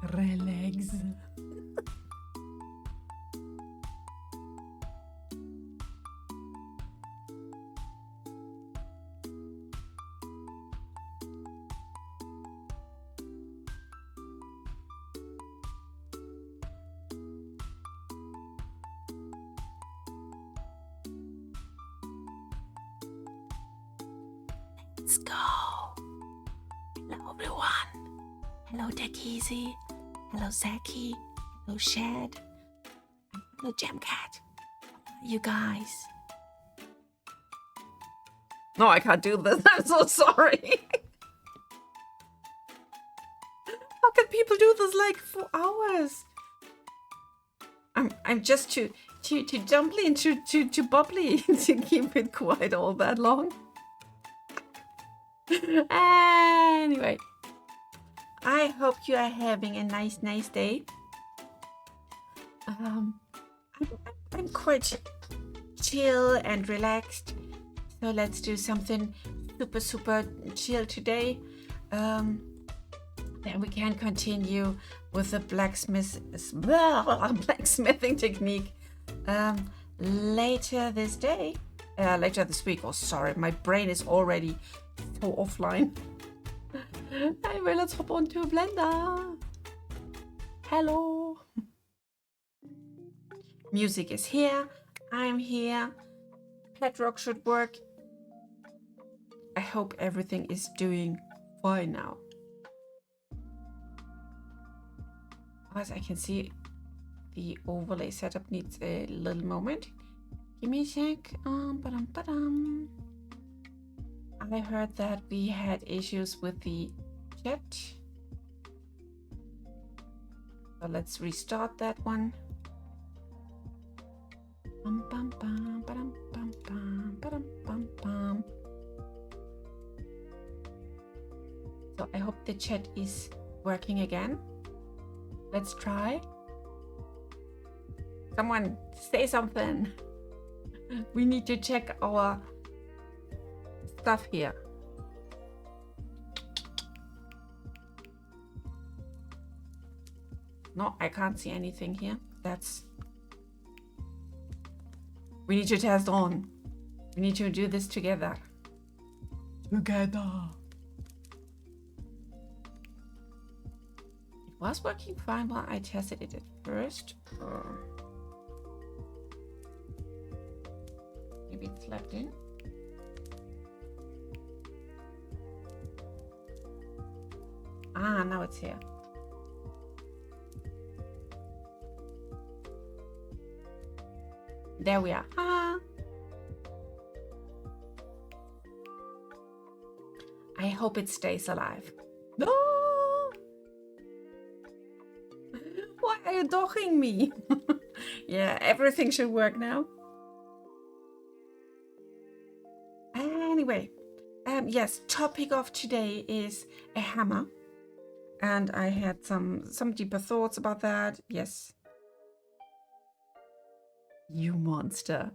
Relax. Let's go. Hello, everyone. Hello, Dekeezy. Hello, Zaki. Hello, Shad. Hello, Jamcat. You guys. No, I can't do this. I'm so sorry. How can people do this like for hours? I'm just too jumbly and too bubbly to keep it quiet all that long. Anyway, I hope you are having a nice day. I'm quite chill and relaxed, so let's do something super chill today. Then we can continue with the blacksmithing technique later this day. Later this week. Oh, sorry, my brain is already so offline. Anyway, let's hop onto Blender. Hello. Music is here. I'm here. Pedrock should work. I hope everything is doing fine now. As I can see, the overlay setup needs a little moment. Give me a sec. I heard that we had issues with the chat. So let's restart that one. So I hope the chat is working again. Let's try. Someone say something. We need to check our stuff here. No, I can't see anything here. We need to test on. We need to do this together. It was working fine while I tested it at first. Maybe it's left in. Now it's here. There we are. I hope it stays alive. No! Why are you dogging me? Yeah, everything should work now. Anyway, yes, topic of today is a hammer. And I had some deeper thoughts about that. Yes. You monster.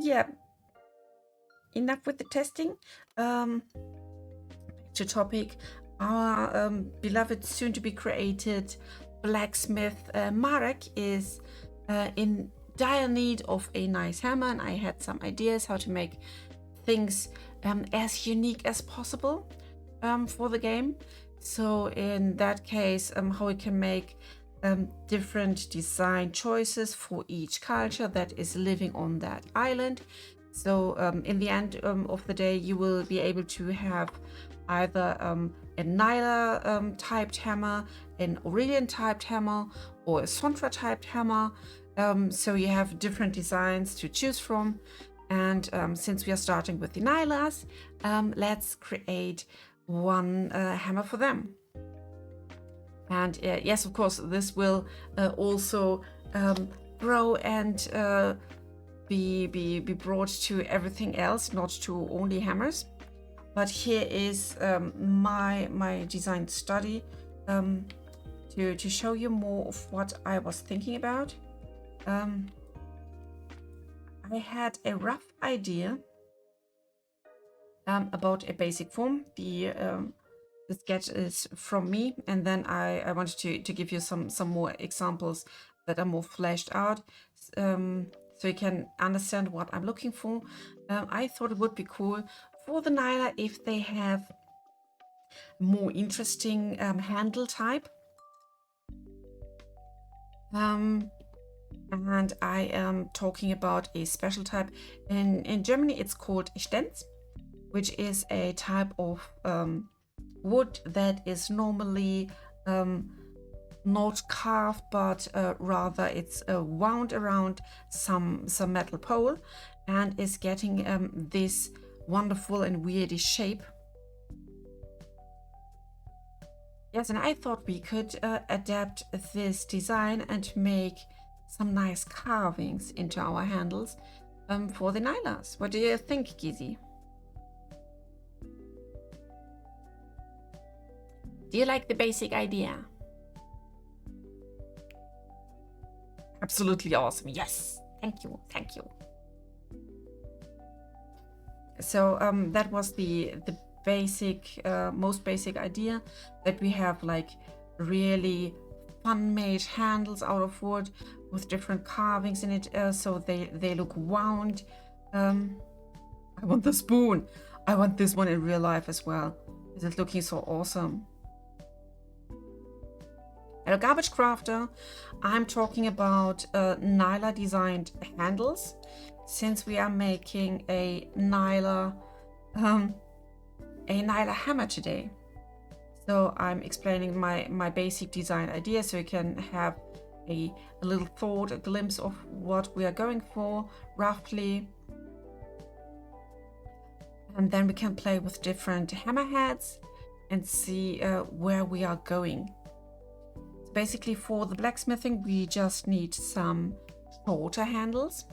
Yeah. Enough with the testing. To topic. Our beloved soon to be created blacksmith Marek is in dire need of a nice hammer, and I had some ideas how to make things as unique as possible for the game. So in that case, how we can make different design choices for each culture that is living on that island. So in the end of the day, you will be able to have either a Nyla typed hammer, an Aurelian typed hammer, or a Sontra typed hammer. So you have different designs to choose from. And since we are starting with the Nylas, let's create one hammer for them. And yes, of course, this will also grow and be brought to everything else, not to only hammers. But here is my design study to show you more of what I was thinking about. I had a rough idea about a basic form. The the sketch is from me, and then I wanted to give you some more examples that are more fleshed out, so you can understand what I'm looking for. I thought it would be cool for the Nyla if they have more interesting handle type. And I am talking about a special type. In Germany, it's called Stenz, which is a type of wood that is normally not carved, but rather it's wound around some metal pole and is getting this wonderful and weirdy shape. Yes, and I thought we could adapt this design and make some nice carvings into our handles for the Nylas. What do you think, Gizi? Do you like the basic idea? Absolutely awesome. Yes. Thank you. Thank you. So that was the basic, most basic idea, that we have like really fun-made handles out of wood with different carvings in it, so they look wound. I want the spoon. I want this one in real life as well. This is looking so awesome. At a Garbage Crafter, I'm talking about Nyla designed handles, since we are making a Nyla hammer today. So I'm explaining my basic design idea, so you can have a little thought, a glimpse of what we are going for roughly. And then we can play with different hammerheads and see where we are going. So basically for the blacksmithing, we just need some shorter handles.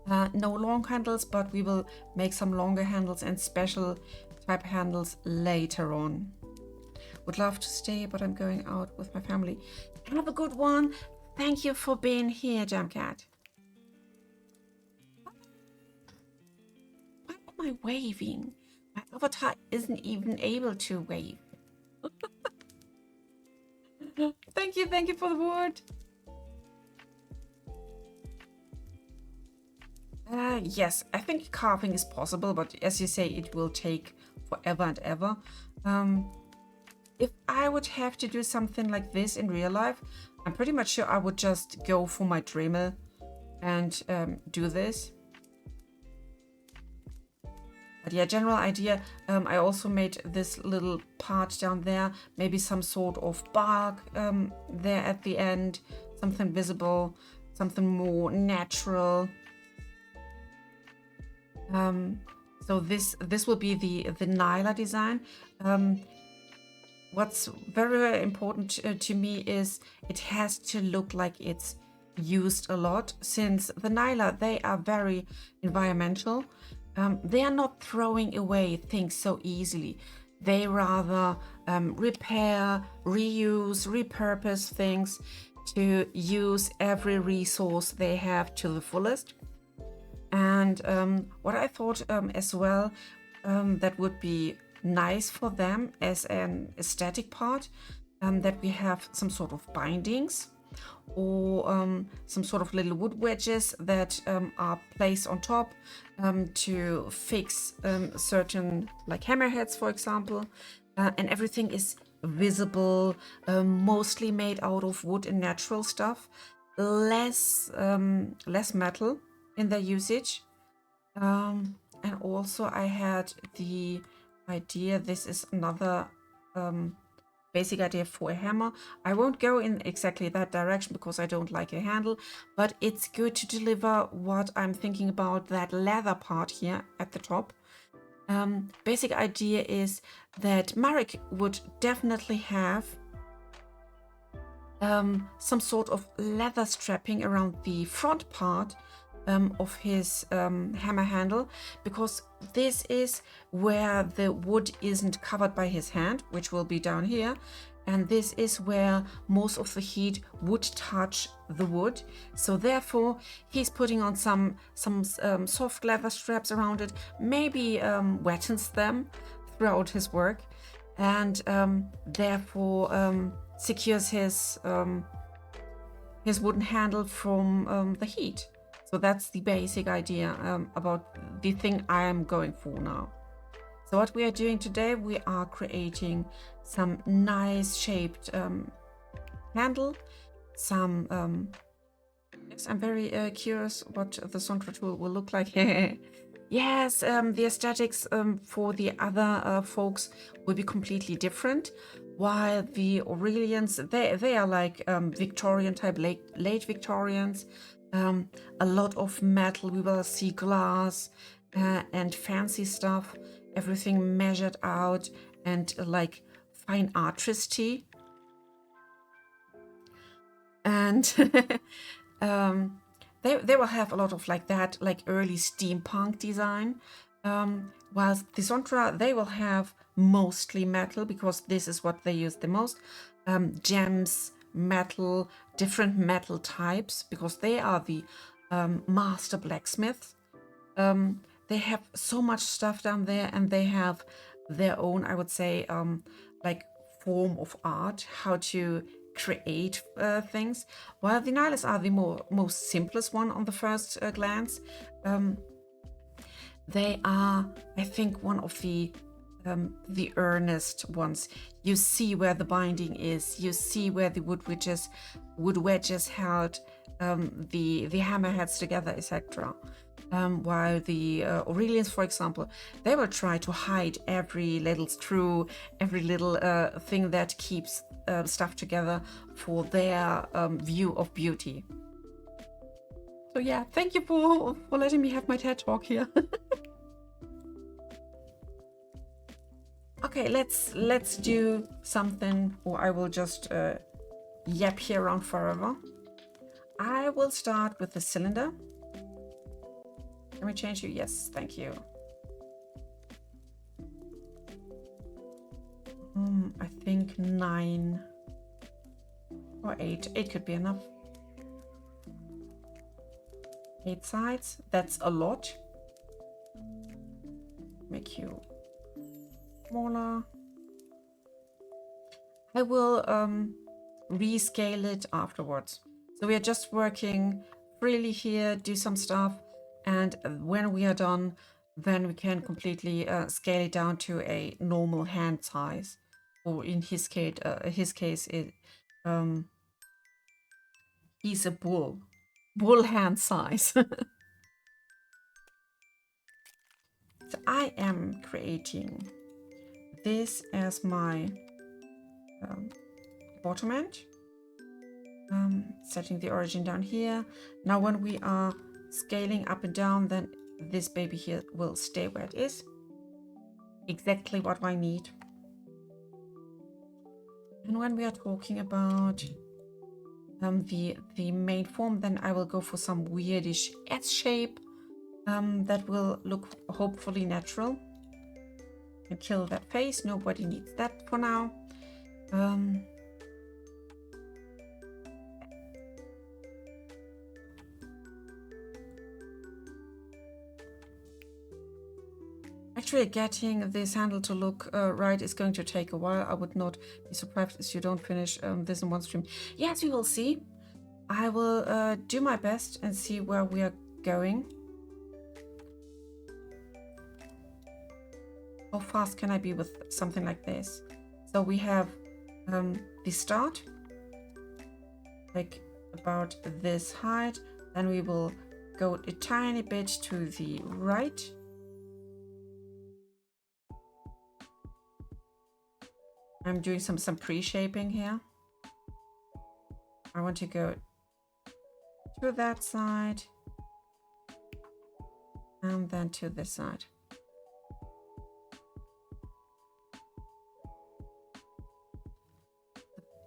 No long handles, but we will make some longer handles and special type handles later on. Would love to stay, but I'm going out with my family. Have a good one. Thank you for being here, Jamcat. Why am I waving? My avatar isn't even able to wave. Thank you for the word. Yes, I think carving is possible, but as you say, it will take forever and ever. If I would have to do something like this in real life, I'm pretty much sure I would just go for my Dremel and do this. But yeah, general idea, I also made this little part down there, maybe some sort of bark there at the end, something visible, something more natural. So this will be the Nyla design. What's very, very important to me is it has to look like it's used a lot, since the Nyla, they are very environmental. They are not throwing away things so easily. They rather repair, reuse, repurpose things to use every resource they have to the fullest. And what I thought as well that would be nice for them as an aesthetic part, that we have some sort of bindings or some sort of little wood wedges that are placed on top to fix certain, like hammerheads, for example, and everything is visible, mostly made out of wood and natural stuff, less metal in their usage. And also I had the idea, this is another basic idea for a hammer. I won't go in exactly that direction because I don't like a handle, but it's good to deliver what I'm thinking about, that leather part here at the top. Basic idea is that Marek would definitely have some sort of leather strapping around the front part of his hammer handle, because this is where the wood isn't covered by his hand, which will be down here, and this is where most of the heat would touch the wood. So therefore he's putting on some soft leather straps around it, maybe wettens them throughout his work, and therefore secures his wooden handle from the heat. So that's the basic idea about the thing I am going for now. So what we are doing today, we are creating some nice shaped handle. Some yes, I'm very curious what the Sondra tool will look like. Yes, the aesthetics for the other folks will be completely different, while the Aurelians, they are like Victorian type, late Victorians. A lot of metal, we will see glass and fancy stuff, everything measured out and like fine artistry. And they will have a lot of like that, like early steampunk design. Whilst the Sondra, they will have mostly metal, because this is what they use the most. Gems, metal, different metal types, because they are the master blacksmiths. They have so much stuff down there, and they have their own, I would say, like form of art, how to create things. While the Nihilists are the most simplest one on the first glance, they are, I think, one of the earnest ones. You see where the binding is. You see where the wood wedges held the hammerheads together, etc. While the Aurelians, for example, they will try to hide every little screw, every little thing that keeps stuff together for their view of beauty. So yeah, thank you for letting me have my TED talk here. Okay, let's do something, or I will just yap here around forever. I will start with the cylinder. Can we change you? Yes, thank you. I think 9 or 8. 8 could be enough. 8 sides. That's a lot. Make you smaller. I will rescale it afterwards. So we are just working freely here, do some stuff, and when we are done, then we can completely scale it down to a normal hand size, or in his case, he's a bull hand size. So I am creating this as my bottom end. Setting the origin down here. Now when we are scaling up and down, then this baby here will stay where it is. Exactly what I need. And when we are talking about the main form, then I will go for some weirdish S shape that will look hopefully natural. And kill that face. Nobody needs that for now. Actually, getting this handle to look right is going to take a while. I would not be surprised if you don't finish this in one stream. Yes, we will see. I will do my best and see where we are going. How fast can I be with something like this? So we have the start, like about this height. Then we will go a tiny bit to the right. I'm doing some pre-shaping here. I want to go to that side and then to this side.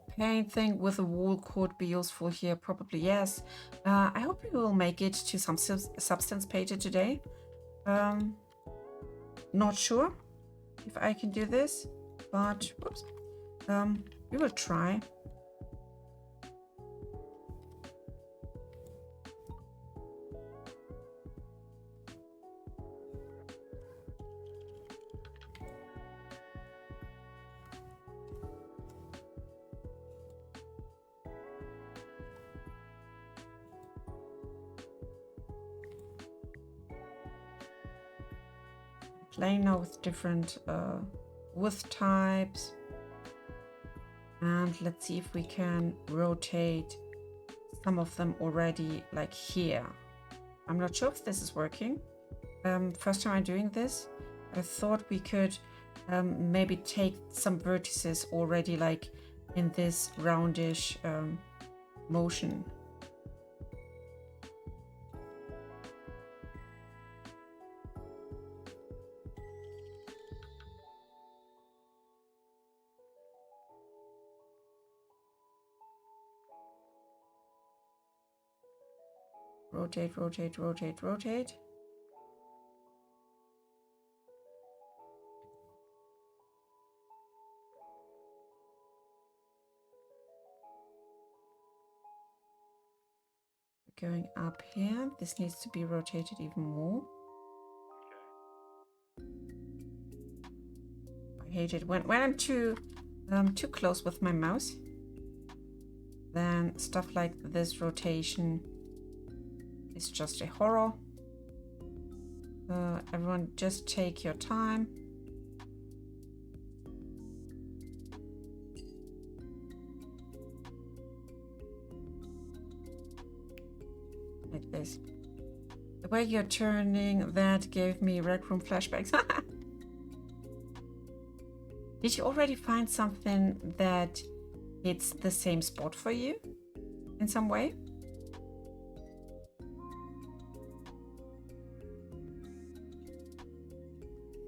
The paint thing with the wall could be useful here, probably, yes. I hope we will make it to some substance painted today. Not sure if I can do this, but whoops. We will try. playing now with different width types. And let's see if we can rotate some of them already, like here. I'm not sure if this is working. First time I'm doing this, I thought we could maybe take some vertices already, like in this roundish motion. Rotate, rotate, rotate, rotate. Going up here. This needs to be rotated even more. I hate it when I'm too close with my mouse. Then stuff like this rotation is just a horror. Everyone just take your time. Like this. The way you're turning that gave me Rec Room flashbacks. Did you already find something that hits the same spot for you in some way?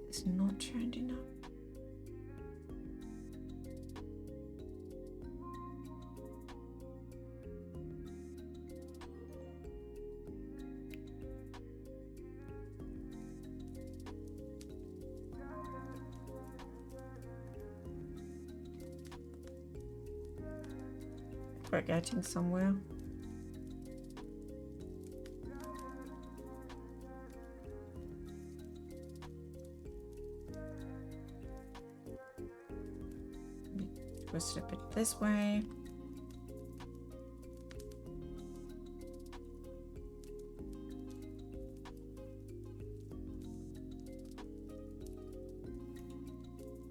It's not turned enough. We're getting somewhere. Twist it a bit this way.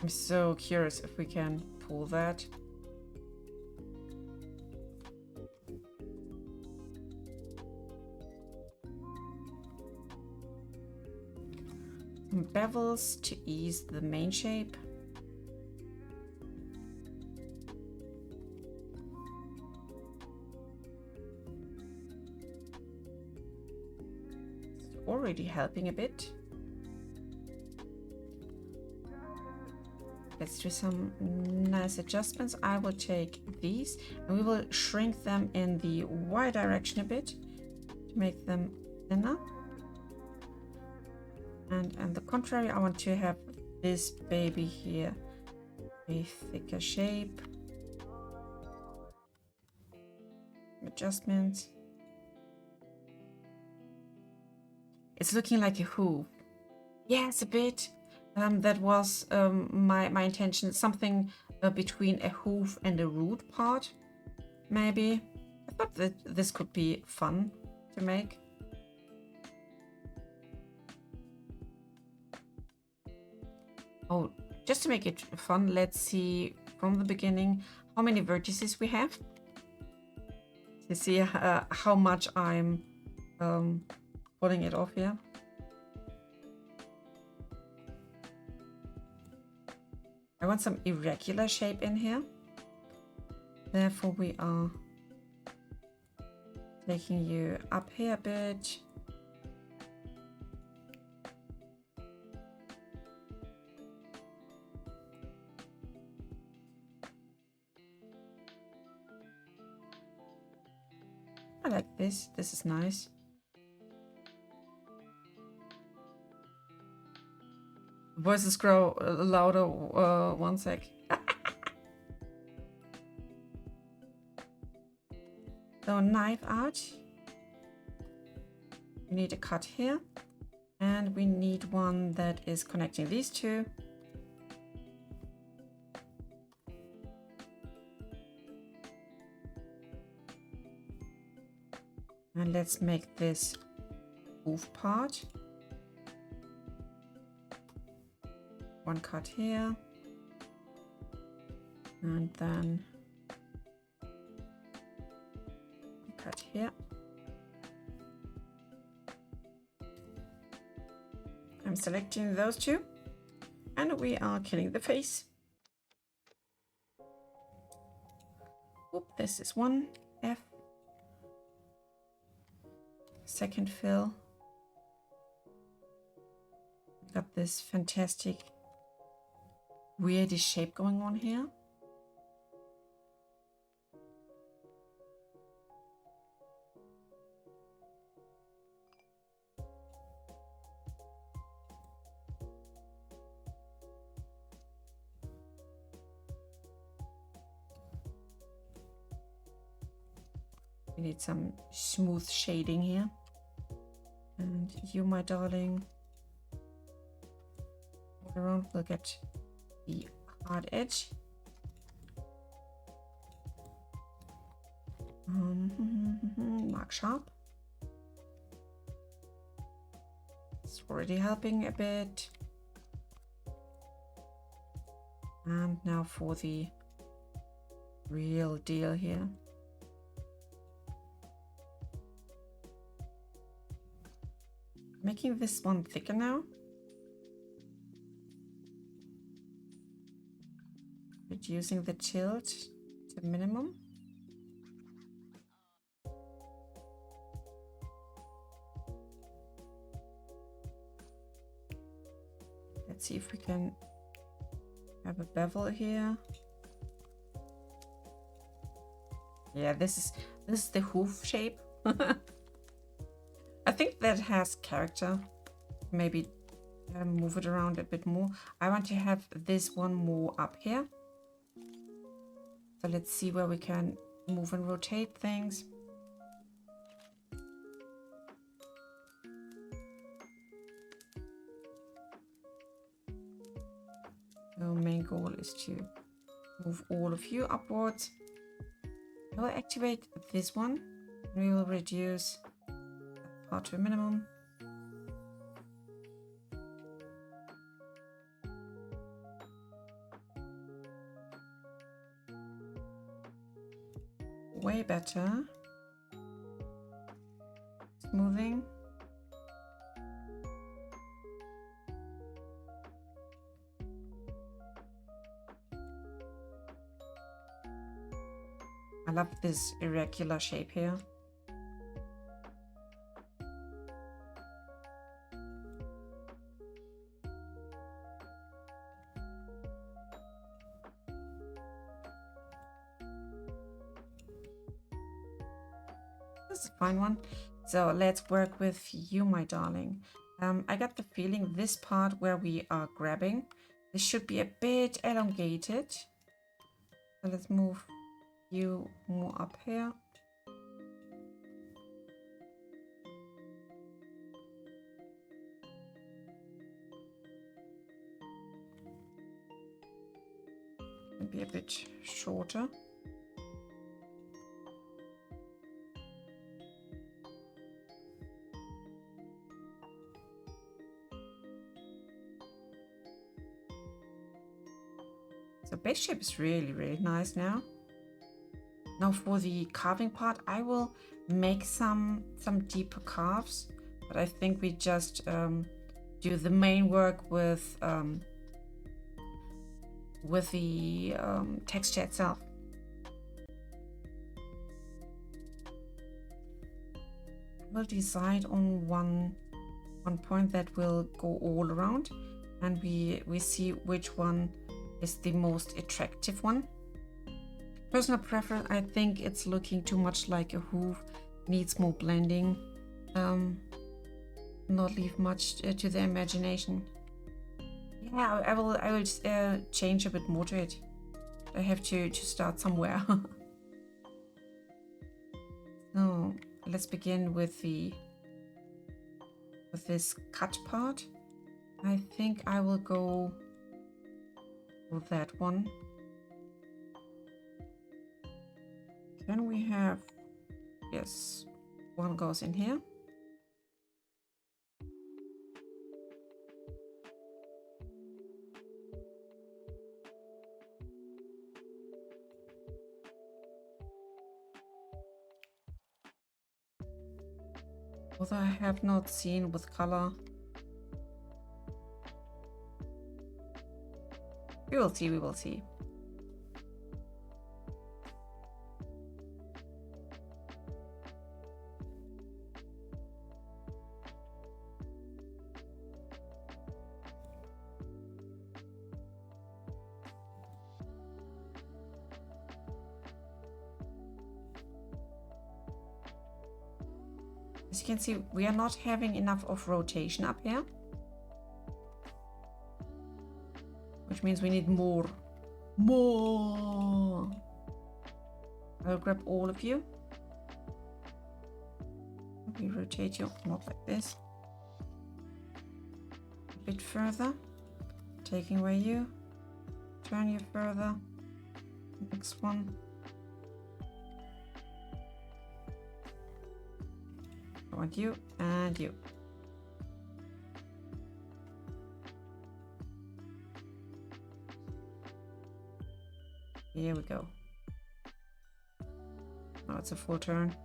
I'm so curious if we can pull that. Some bevels to ease the main shape. It's already helping a bit. Let's do some nice adjustments. I will take these and we will shrink them in the Y direction a bit to make them thinner. And on the contrary, I want to have this baby here a thicker shape. Adjustments. It's looking like a hoof. Yes, a bit. That was my intention. Something between a hoof and a root part, maybe. I thought that this could be fun to make. Oh, just to make it fun, let's see from the beginning how many vertices we have. To see how much I'm pulling it off here. I want some irregular shape in here. Therefore, we are taking you up here a bit. I like this. This is nice. Voices grow louder. One sec. So knife out. We need a cut here, and we need one that is connecting these two. And let's make this hoof part. one cut here. And then cut here. I'm selecting those two, and we are killing the face. Oop, this is one F. Second fill. Got this fantastic weirdish shape going on here. We need some smooth shading here. And you, my darling, all around we'll get the hard edge. Mark sharp. It's already helping a bit. And now for the real deal here. Making this one thicker now. Reducing the tilt to minimum. Let's see if we can have a bevel here. Yeah, this is the hoof shape. I think that has character. Maybe move it around a bit more. I want to have this one more up here. So let's see where we can move and rotate things. Our main goal is to move all of you upwards. I will activate this one. We will reduce that part to a minimum. Way better. Smoothing. I love this irregular shape here. This is a fine one. So let's work with you, my darling. I got the feeling this part where we are grabbing, this should be a bit elongated. So let's move you more up here. Maybe a bit shorter. So base shape is really, really nice now. Now for the carving part, I will make some deeper carves, but I think we just do the main work with the texture itself. We'll decide on one point that will go all around, and we see which one is the most attractive one. Personal preference, I think it's looking too much like a hoof, needs more blending, not leave much to the imagination. Yeah, I will change a bit more to it. I have to start somewhere. So let's begin with this cut part. I think I will go with that one. Then we have, yes, one goes in here. Although I have not seen with color. We will see, we will see. As you can see, we are not having enough of rotation up here. Which means we need more. More! I'll grab all of you. We rotate you, not like this. A bit further. Taking away you. Turn you further. Next one. I want you and you. Here we go. Now it's a full turn.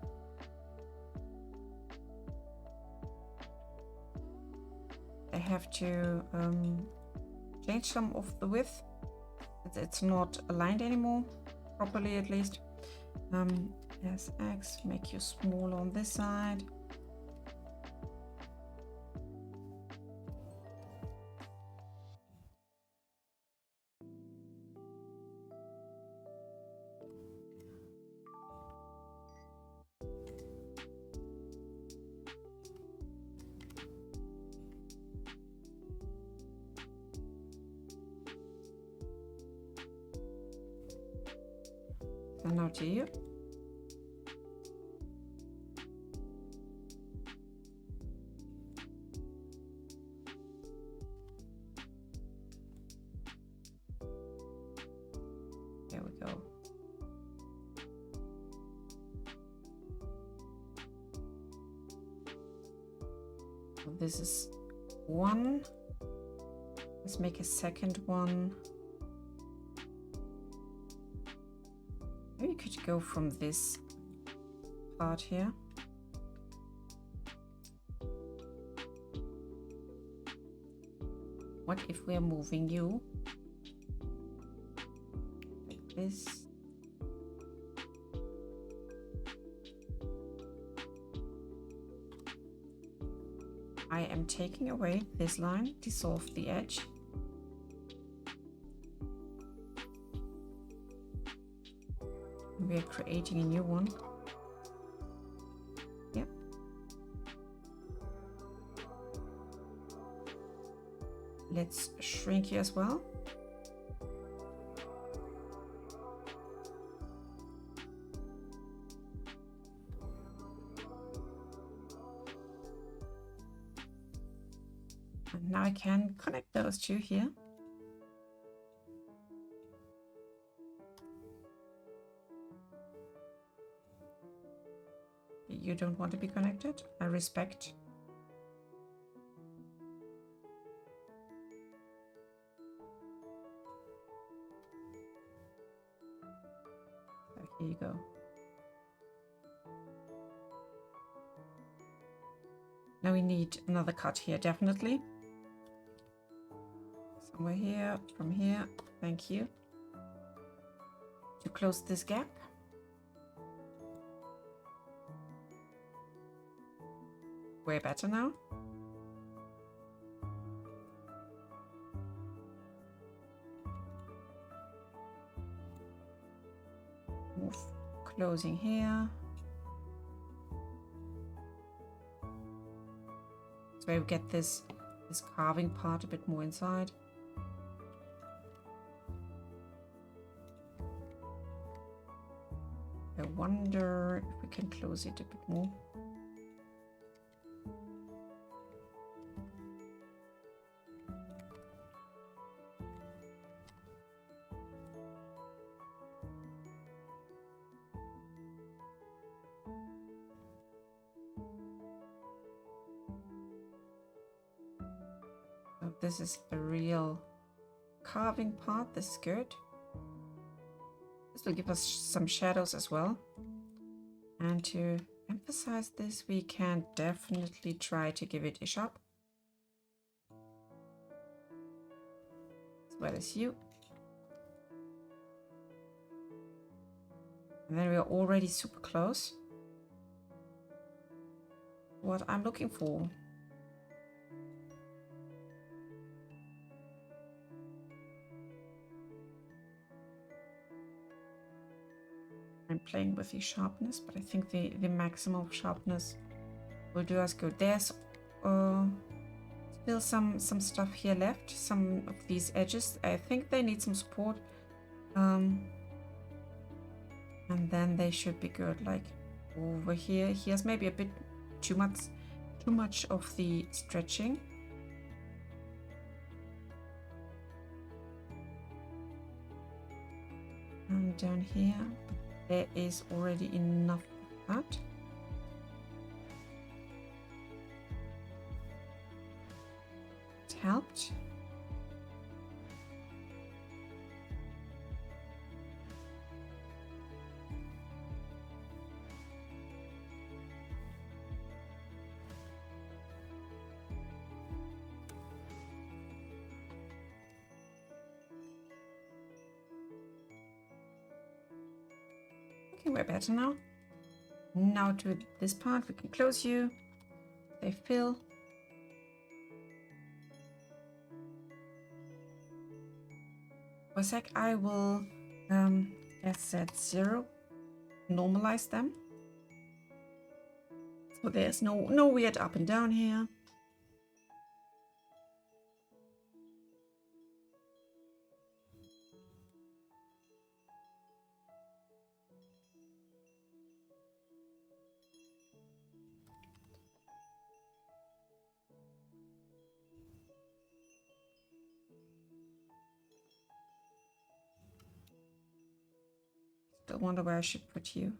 I have to change some of the width. It's not aligned anymore, properly at least. SX, make you small on this side. And now to you. There we go. So this is one. Let's make a second one. Maybe you could go from this part here. What if we are moving you like this? I am taking away this line, dissolve the edge. We are creating a new one. Yep. Let's shrink you as well. And now I can connect those two here. You don't want to be connected? I respect. So here you go. Now we need another cut here, definitely. Somewhere here, from here. Thank you. To close this gap. Way better now. Move closing here. So we get this carving part a bit more inside. I wonder if we can close it a bit more. This is a real carving part. This is good. This will give us some shadows as well. And to emphasize this, we can definitely try to give it a sharp. As well as you. And then we are already super close. What I'm looking for. I'm playing with the sharpness, but I think the maximum sharpness will do us good. There's still some stuff here left, some of these edges. I think they need some support. And then they should be good. Like over here, here's maybe a bit too much of the stretching. And down here, there is already enough of that. It helped. Okay, we're better now. Now to this part, we can close you. They fill. For a sec, I will set 0, normalize them. So there's no weird up and down here. Still wonder where I should put you.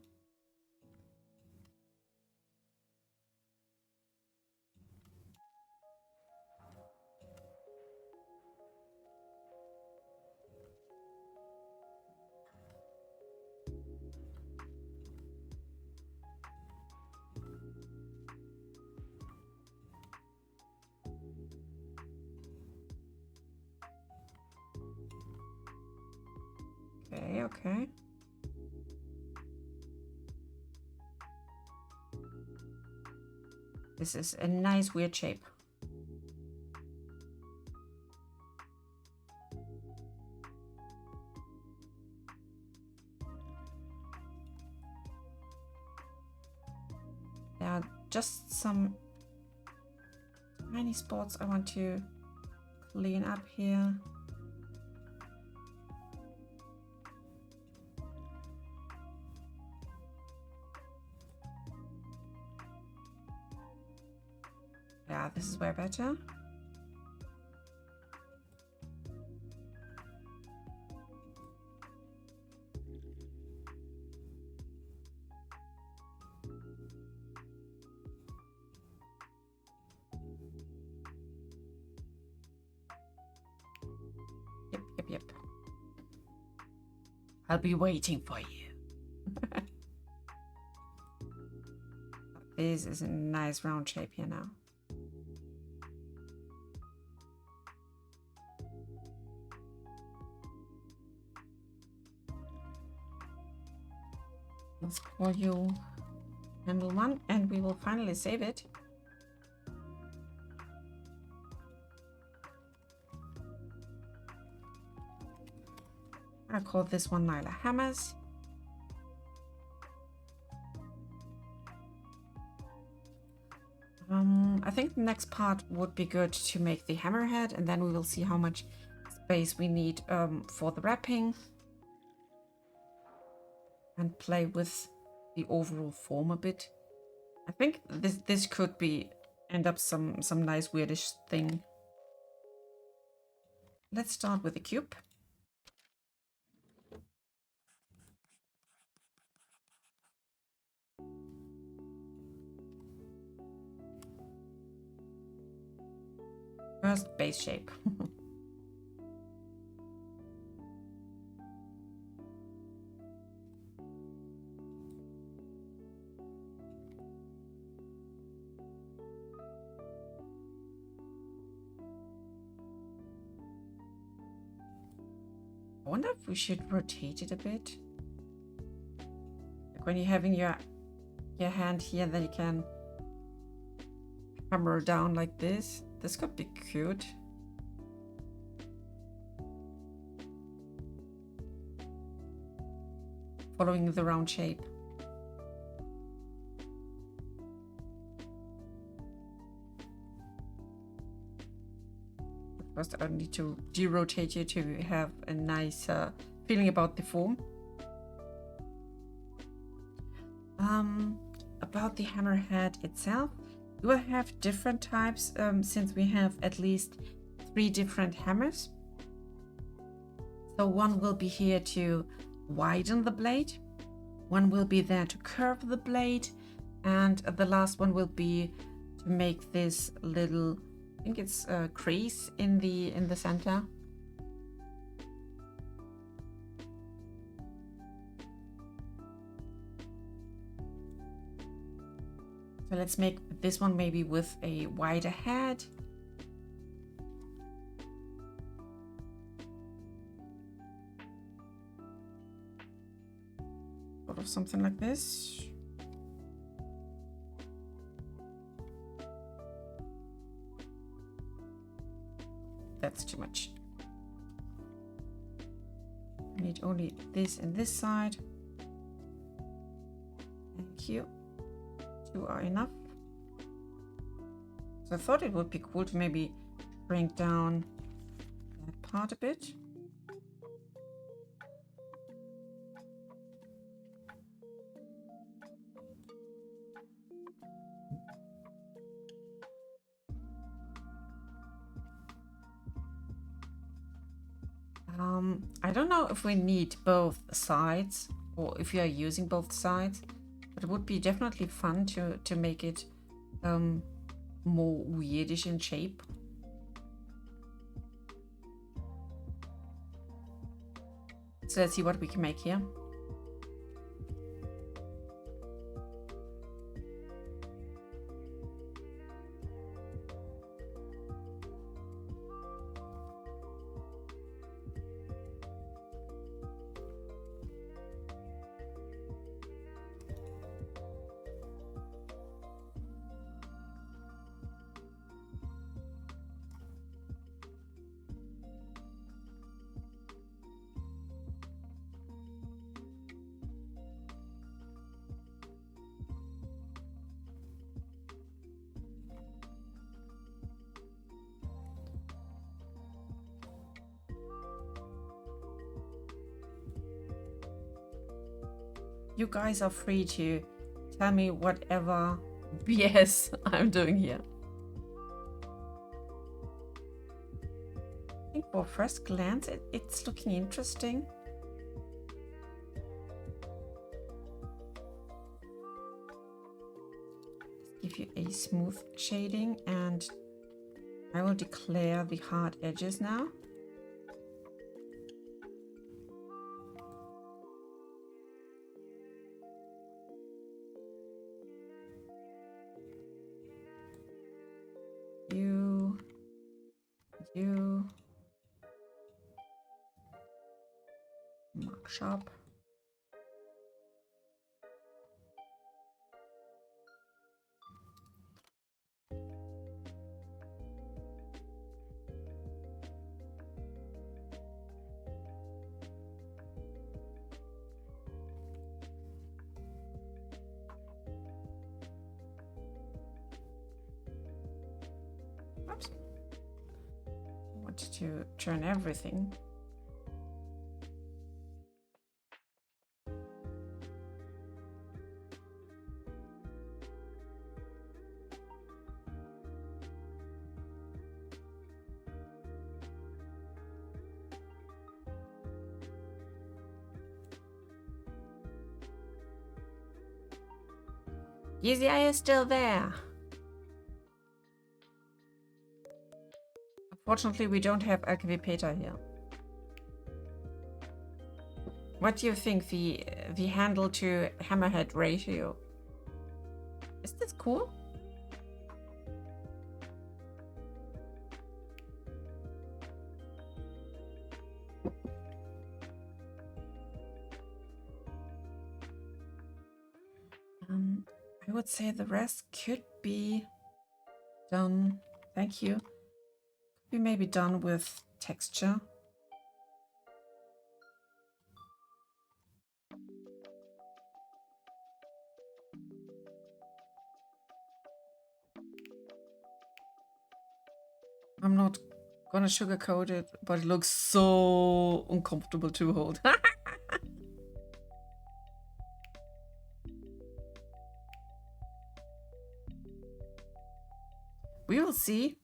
Okay. This is a nice weird shape. There are just some tiny spots I want to clean up here. Yeah, this is way better. Yep. I'll be waiting for you. This is a nice round shape here now. Let's call you handle 1 and we will finally save it. I call this one Nyla Hammers. I think the next part would be good to make the hammerhead, and then we will see how much space we need for the wrapping and play with the overall form a bit. I think this could end up some nice weirdish thing. Let's start with the cube. First base shape. I wonder if we should rotate it a bit. Like when you're having your hand here, then you can hammer down like this. This could be cute. Following the round shape. First, I need to de-rotate you to have a nice feeling about the form. About the hammerhead itself, we will have different types since we have at least 3 different hammers. So one will be here to widen the blade, one will be there to curve the blade, and the last one will be to make this little, I think it's a crease in the center. So let's make this one maybe with a wider head. Sort of something like this. That's too much. I need only this and this side. Thank you. 2 are enough. So I thought it would be cool to maybe bring down that part a bit. I don't know if we need both sides or if you are using both sides, but it would be definitely fun to make it more weirdish in shape. So let's see what we can make here. You guys are free to tell me whatever BS I'm doing here. I think for first glance it's looking interesting. Give you a smooth shading, and I will declare the hard edges now. You mark sharp. Oops. I want to turn everything. Yeezy Eye is still there. Unfortunately, we don't have LKV Peter here. What do you think the handle to hammerhead ratio? Is this cool? I would say the rest could be done. Thank you. Could be maybe done with texture. I'm not gonna sugarcoat it, but it looks so uncomfortable to hold. We will see.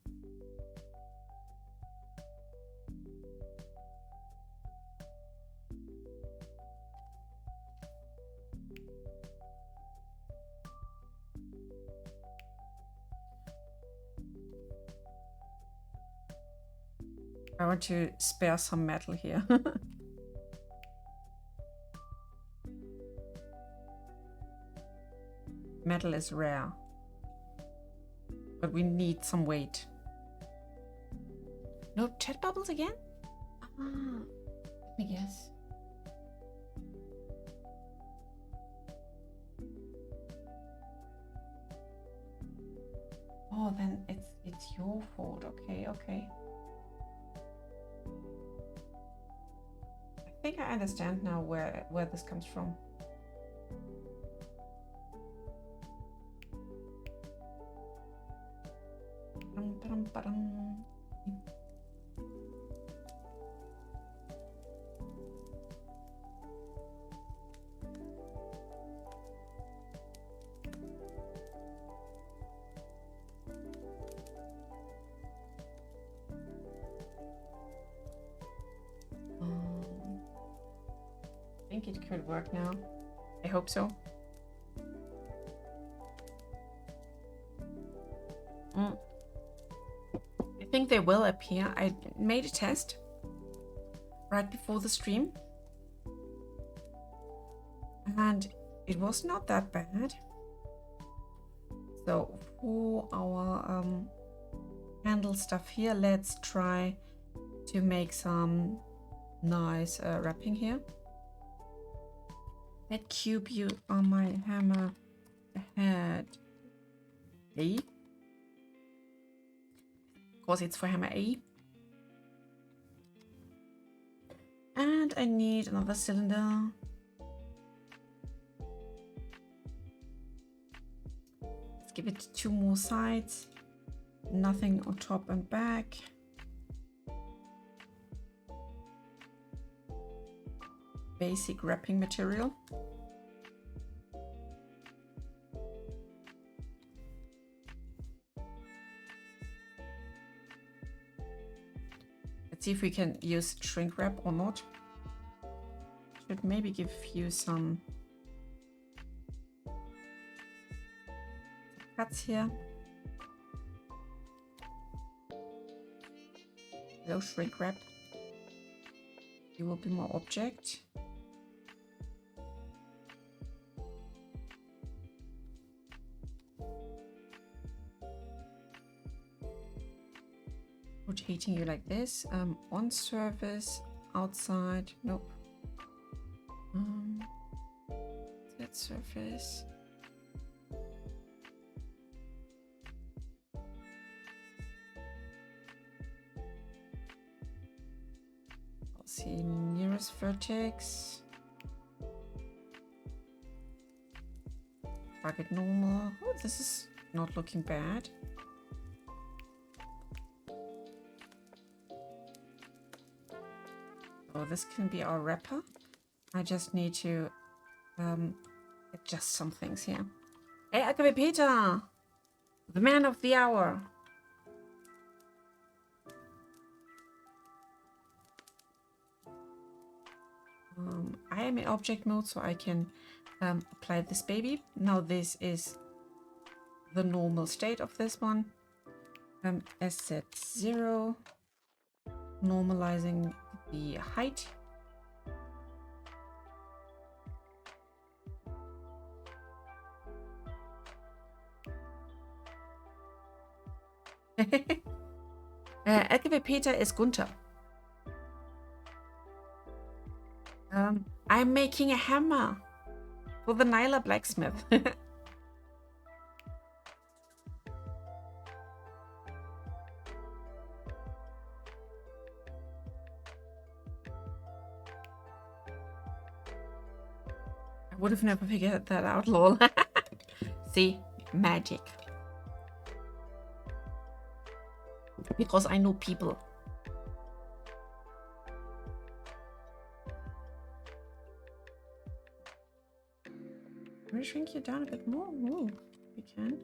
I want to spare some metal here. Metal is rare, but we need some weight. No chat bubbles again? Ah, let me guess. Oh, then it's your fault. Okay, okay. I think I understand now where this comes from. I think it could work now. I hope so. I think they will appear. I made a test right before the stream, and it was not that bad. So for our handle stuff here, let's try to make some nice wrapping here. That cube you on my hammer had A. Of course, it's for hammer A. And I need another cylinder. Let's give it 2 more sides. Nothing on top and back. Basic wrapping material. Let's see if we can use shrink wrap or not. Should maybe give you some cuts here. Hello, shrink wrap. You will be more object. Rotating you like this, on surface, outside, nope. That surface. I'll see nearest vertex. Target normal. Oh, this is not looking bad. Oh, this can be our wrapper. I just need to adjust some things here. Hey, AKW Peter! The man of the hour. I am in object mode, so I can apply this baby. Now this is the normal state of this one. Set 0. Normalizing the height. AKW Peter is Gunther. I'm making a hammer for the Nyla blacksmith. would have never figured that out, lol. See, magic. Because I know people. Can we shrink you down a bit more? Ooh, we can.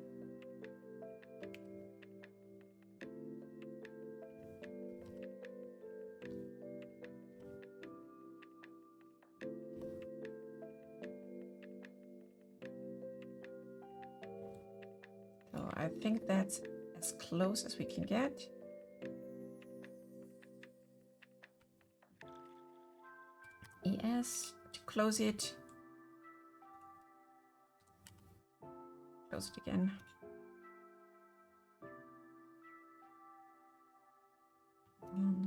So I think that's as close as we can get. ES to close it. Close it again.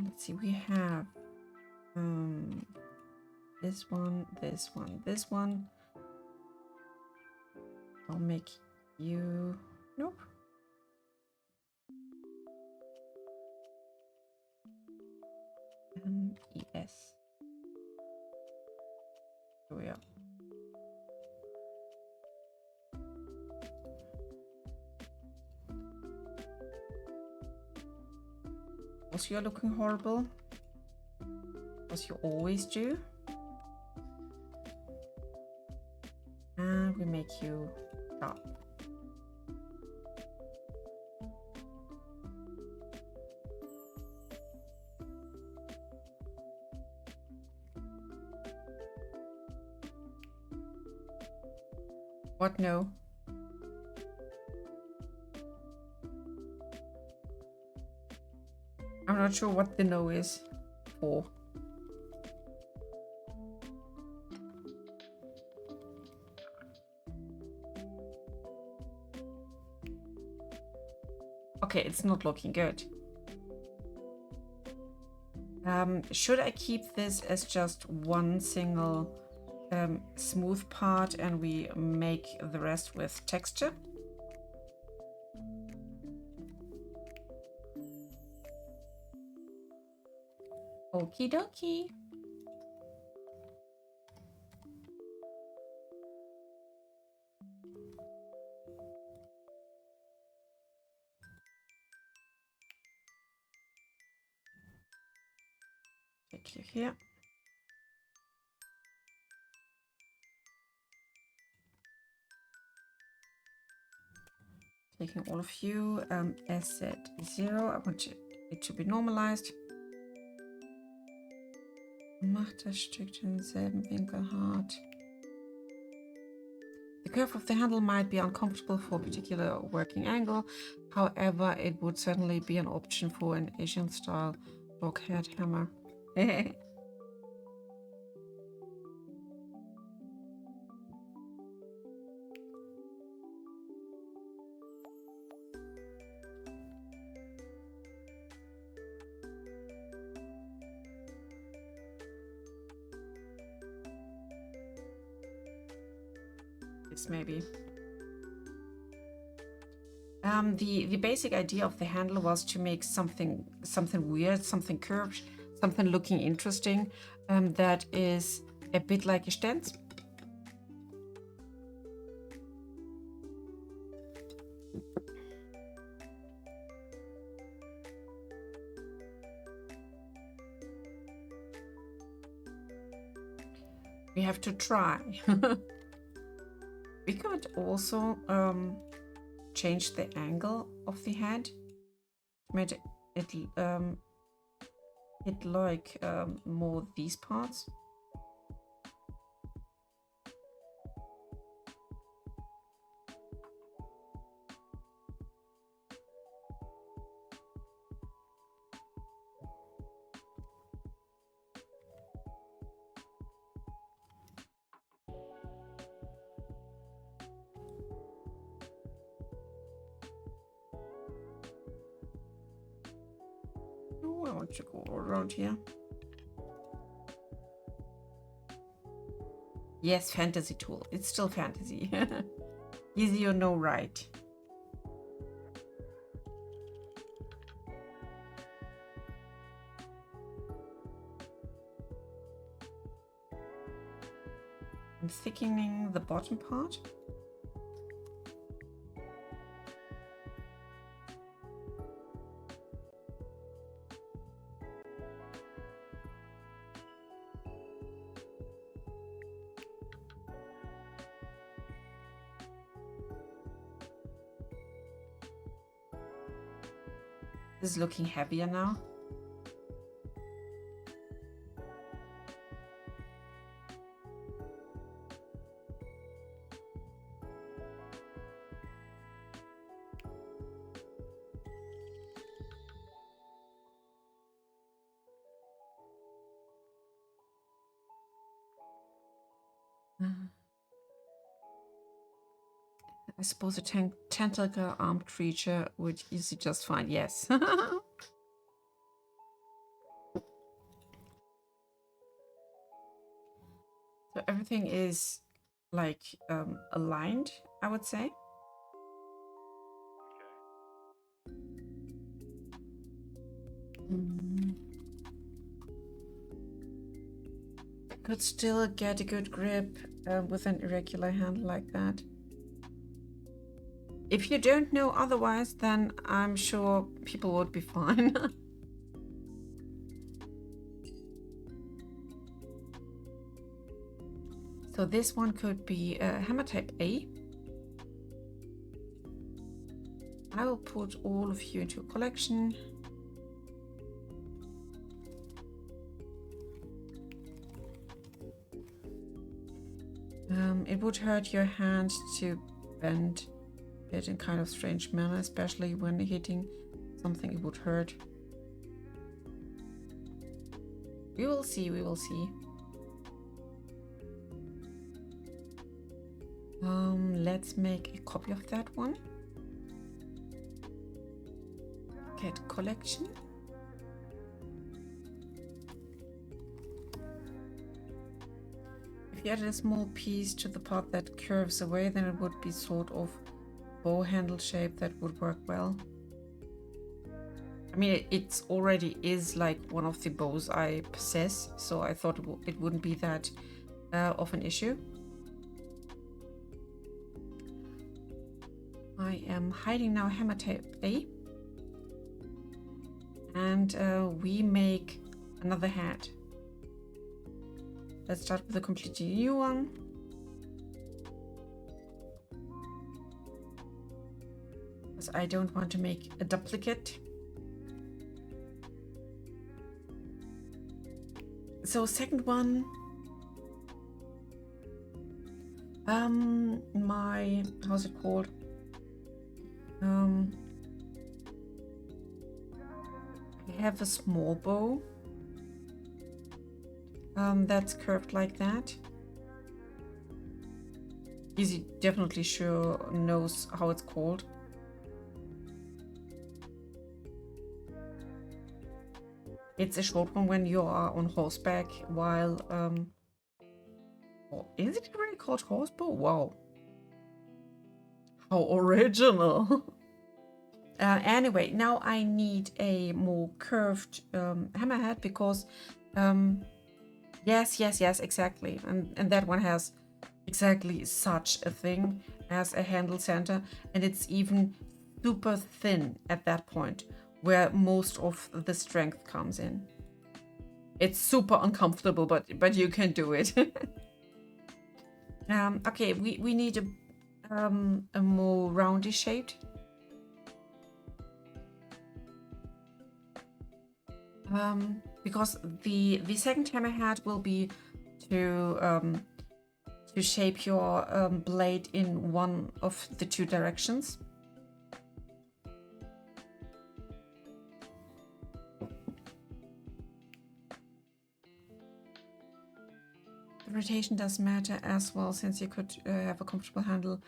Let's see, we have this one, this one, this one. I'll make you, nope. ES. Here we are. Also, you're looking horrible, as you always do. And we make you sharp. What no? I'm not sure what the no is for. Okay, it's not looking good. Should I keep this as just one single smooth part and we make the rest with texture? Okie dokie. Take you here. Taking all of you, asset 0. I want it to be normalized. Macht das Stück denselben Winkel hart. The curve of the handle might be uncomfortable for a particular working angle. However, it would certainly be an option for an Asian style log head hammer. Maybe. The basic idea of the handle was to make something weird, something curved, something looking interesting, that is a bit like a Stenz. We have to try. We could also change the angle of the head, made it like more these parts. I want to go around here. Yes, fantasy tool. It's still fantasy. Easy or no right. I'm thickening the bottom part. This is looking heavier now. I suppose a tentacle armed creature would use it just fine. Yes. So everything is like aligned, I would say. Could still get a good grip with an irregular handle like that. If you don't know otherwise, then I'm sure people would be fine. So this one could be hammer type A. I will put all of you into a collection. It would hurt your hand to bend it in kind of strange manner, especially when hitting something. It would hurt. We will see, we will see. Let's make a copy of that one. Get collection. If you added a small piece to the part that curves away, then it would be sort of bow handle shape that would work well. I mean, it already is like one of the bows I possess, so I thought it wouldn't be that of an issue. I am hiding now hammer type A. And we make another hat. Let's start with a completely new one. Because I don't want to make a duplicate. So second one. How's it called? I have a small bow. That's curved like that. Easy definitely sure knows how it's called. It's a short one when you are on horseback while is it really called horsebow? Wow. How original. Anyway, now I need a more curved hammerhead because yes, exactly. And that one has exactly such a thing as a handle center, and it's even super thin at that point where most of the strength comes in. It's super uncomfortable, but you can do it. Okay, we need a more roundy shaped. Because the second hammerhead will be to shape your blade in one of the two directions. The rotation does matter as well, since you could have a comfortable handle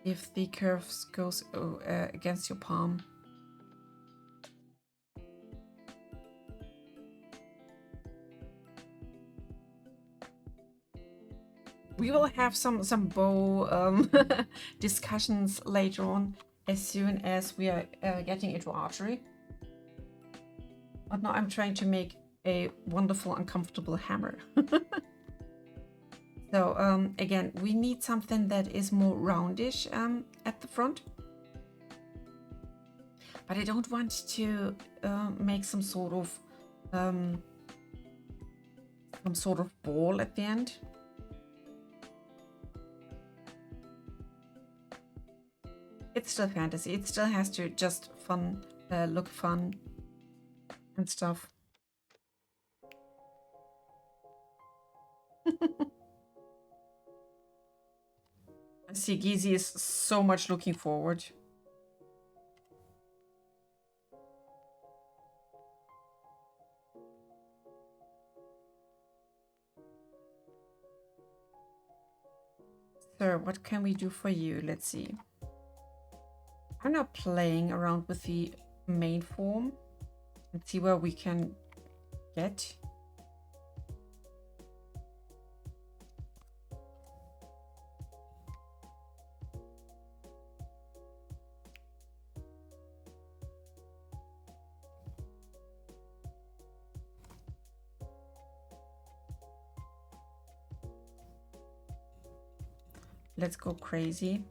if the curves goes against your palm. We will have some bow discussions later on, as soon as we are getting into archery. But now I'm trying to make a wonderful and comfortable hammer. So again, we need something that is more roundish at the front. But I don't want to make some sort of ball at the end. It's still fantasy. It still has to just look fun and stuff. I see Gizi is so much looking forward. Sir, what can we do for you? Let's see. I'm now playing around with the main form and see where we can get. Let's go crazy.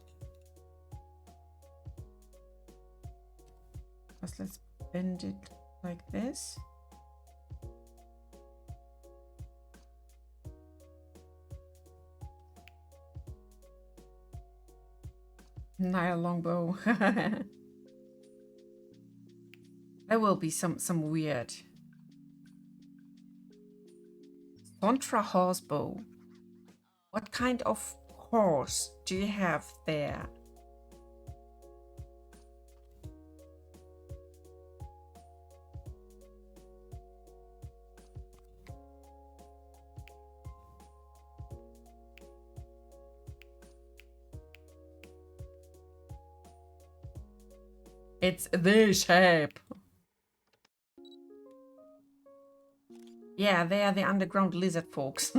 First, let's bend it like this. Nile longbow. There will be some weird. Contra horsebow. What kind of horse do you have there? It's the shape. Yeah, they are the underground lizard folks.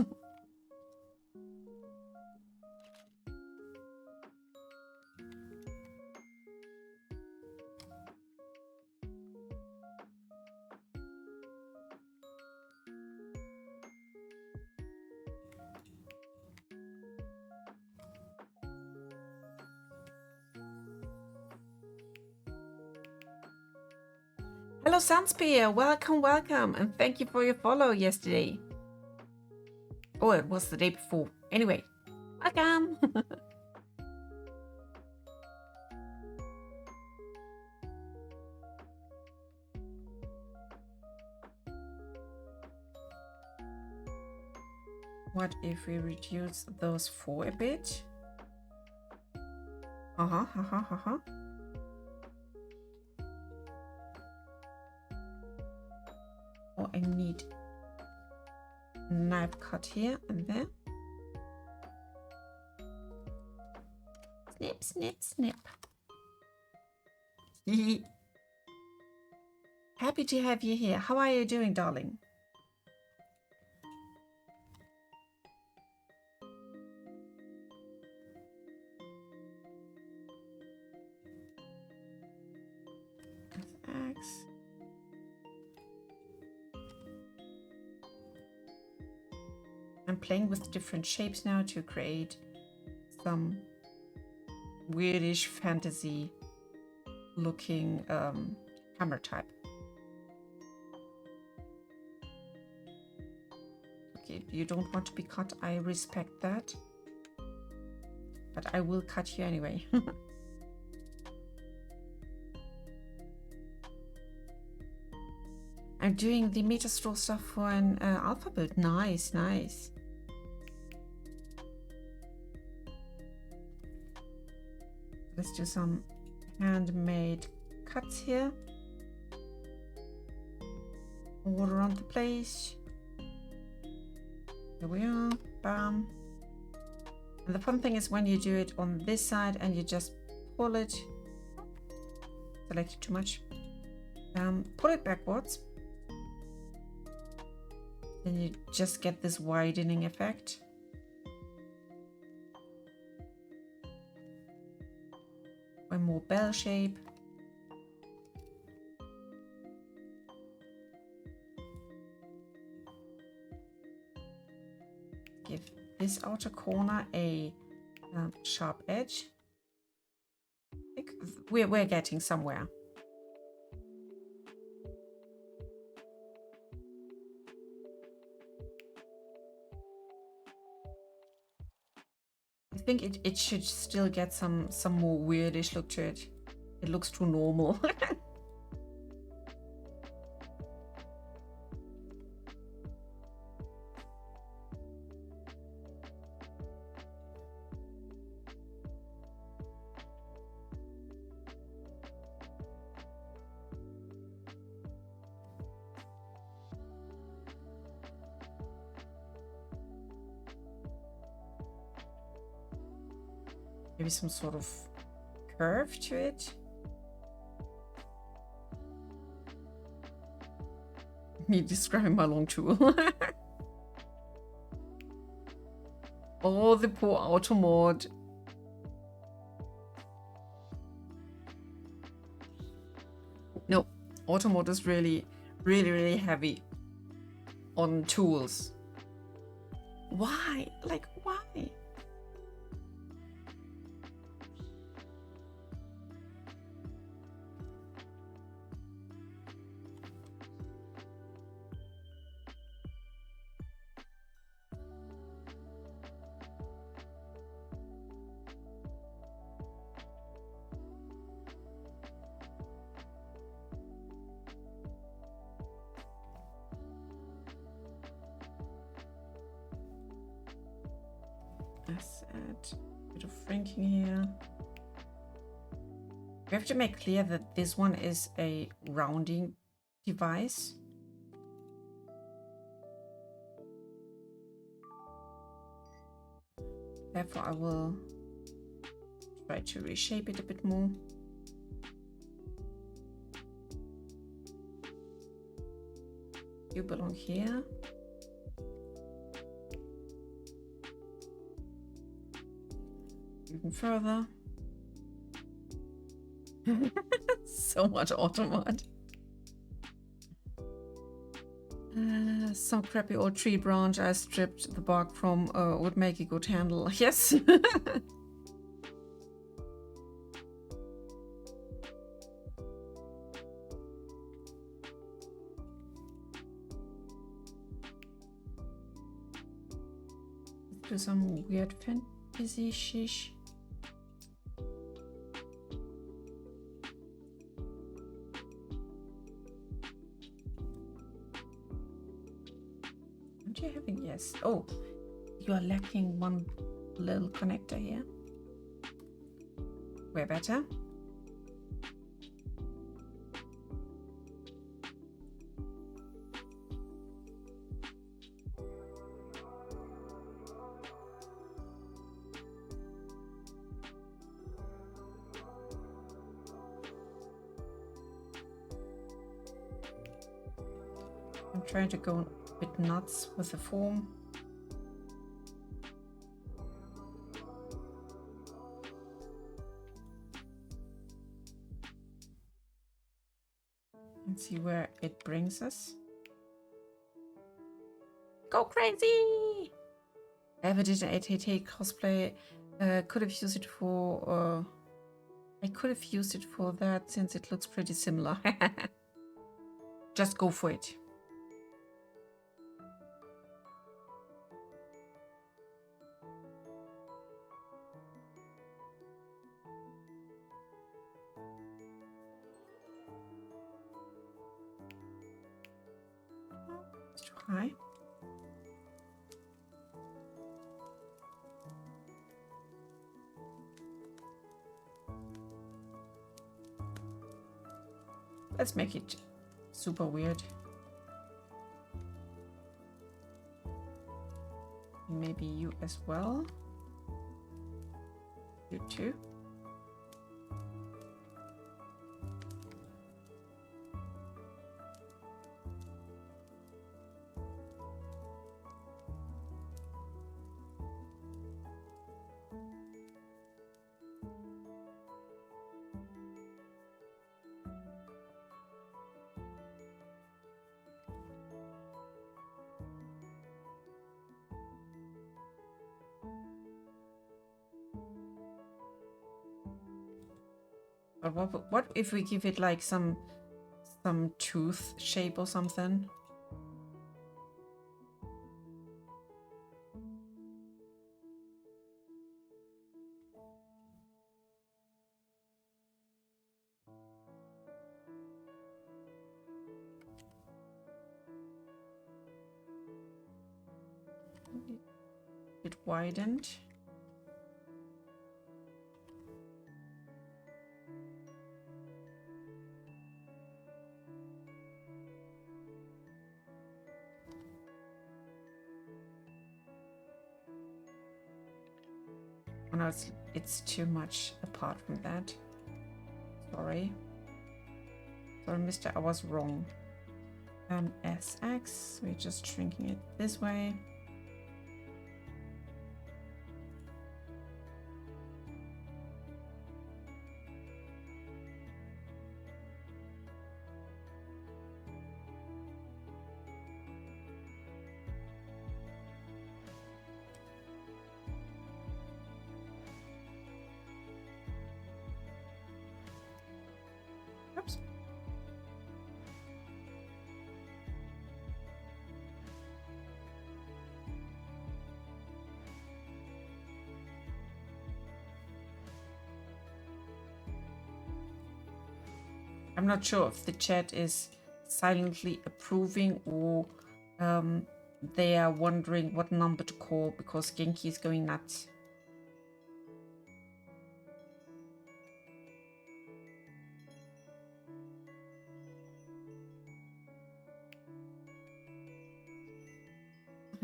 Hello, Sunspear. Welcome, welcome. And thank you for your follow yesterday. Oh, it was the day before. Anyway, welcome. What if we reduce those 4 a bit? Oh, I need knife cut here and there. Snip, snip, snip. Happy to have you here. How are you doing, darling? Axe. I'm playing with different shapes now to create some weirdish fantasy looking hammer type. Okay, you don't want to be cut. I respect that. But I will cut you anyway. I'm doing the Metastore stuff for an alpha build. Nice, nice. Let's do some handmade cuts here. All around the place. Here we are. Bam. And the fun thing is when you do it on this side and you just pull it. Selected too much. Pull it backwards. Then you just get this widening effect. One more bell shape. Give this outer corner a sharp edge. I think we're getting somewhere. I think it should still get some more weirdish look to it. It looks too normal. Maybe some sort of curve to it. Me describing my long tool. Oh, the poor auto mod. No, auto mod is really, really heavy on tools. Why? Like, why? Let's add a bit of franking here. We have to make clear that this one is a rounding device. Therefore, I will try to reshape it a bit more. You belong here. Even further. So much automod. Some crappy old tree branch I stripped the bark from would make a good handle. Yes. Let's do some weird fantasy shish. You having? Yes. Oh, you are lacking one little connector here. We're better. I'm trying to go a bit nuts with the form. And see where it brings us. Go crazy! I ever did an ATT cosplay. Could have used it for I could have used it for that since it looks pretty similar. Just go for it. It's too high. Let's make it super weird. Maybe you as well. You too. But what if we give it like some tooth shape or something? It widened. Oh no, it's too much apart from that. Sorry. Sorry, mister, I was wrong. SX, we're just shrinking it this way. Oops. I'm not sure if the chat is silently approving or they are wondering what number to call because Genki is going nuts.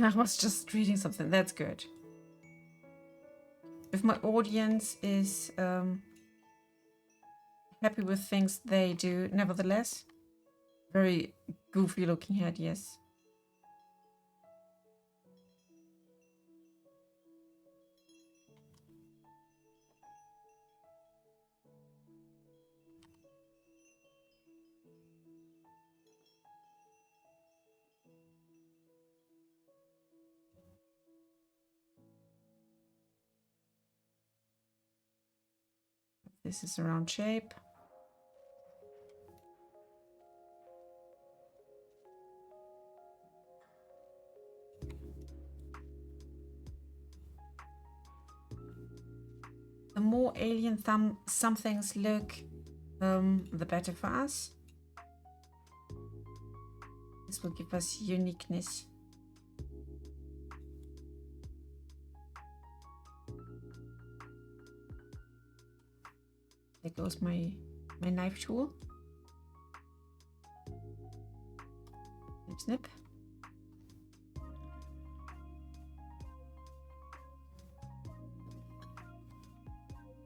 I was just reading something. That's good. If my audience is happy with things they do, nevertheless. Very goofy looking head, yes. This is a round shape. The more alien some things look, the better for us. This will give us uniqueness. There goes my knife tool. Snip, snip.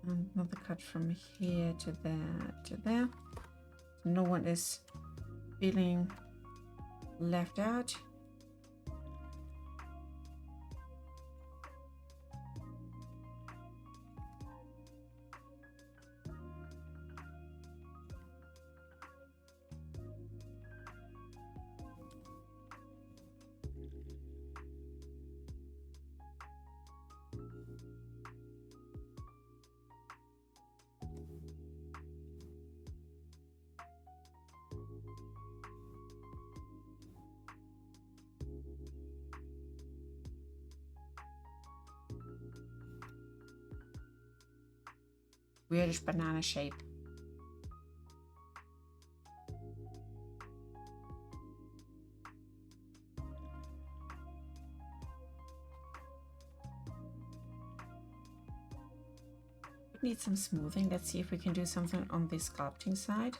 And another cut from here to there to there. So no one is feeling left out. Weirdish banana shape. It needs some smoothing. Let's see if we can do something on the sculpting side.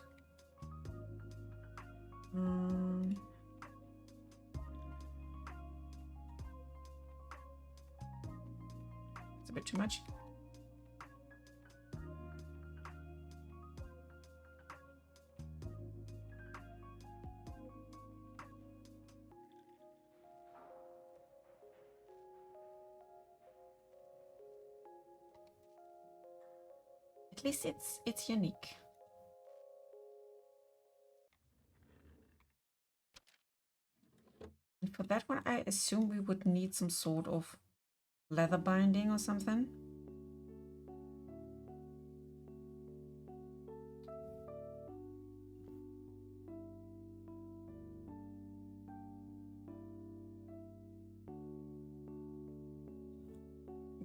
It's a bit too much. At least it's unique. And for that one, I assume we would need some sort of leather binding or something.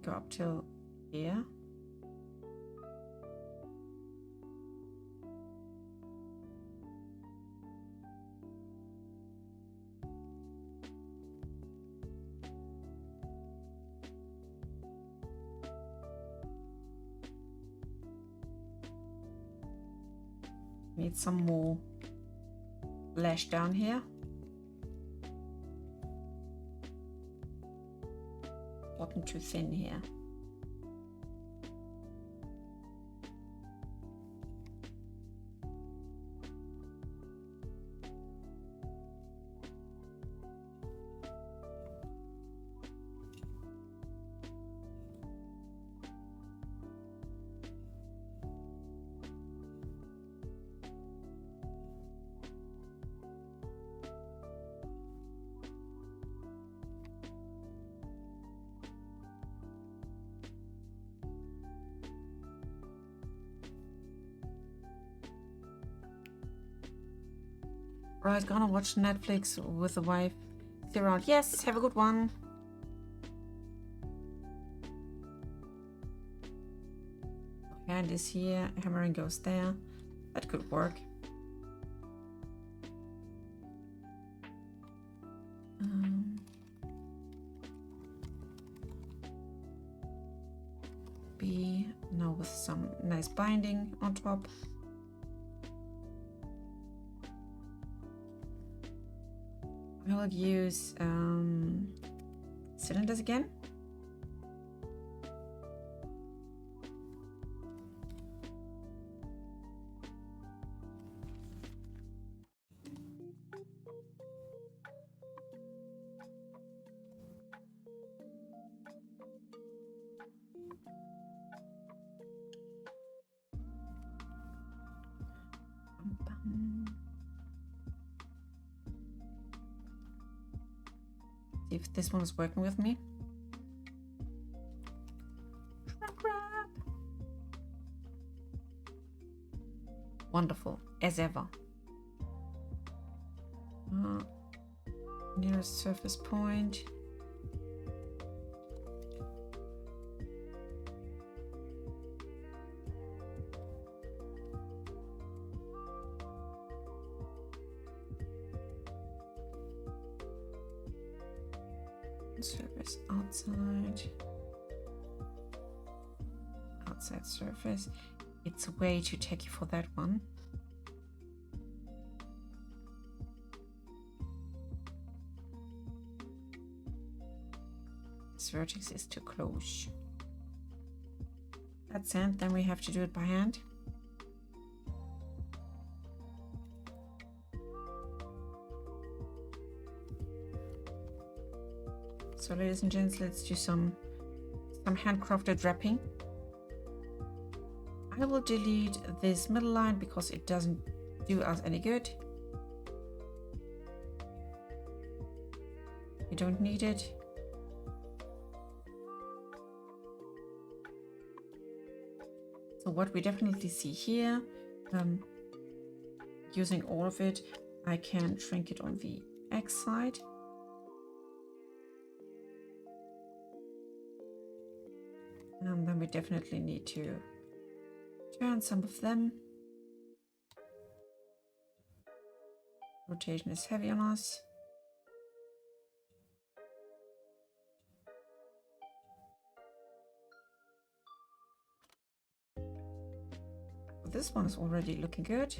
Go up till here. Need some more lash down here. Bottom too thin here. Right, gonna watch Netflix with the wife. See you around. Yes, have a good one. Hand is here, hammering goes there. That could work. B, now with some nice binding on top. I will use cylinders again. See if this one is working with me. Wonderful, as ever. Nearest surface point. Surface outside surface. It's way too techy for that one. This vertex is too close. That's it. Then we have to do it by hand. So ladies and gents, let's do some handcrafted wrapping. I will delete this middle line because it doesn't do us any good. We don't need it. So what we definitely see here, using all of it, I can shrink it on the X side. And then we definitely need to turn some of them. Rotation is heavy on us. This one is already looking good.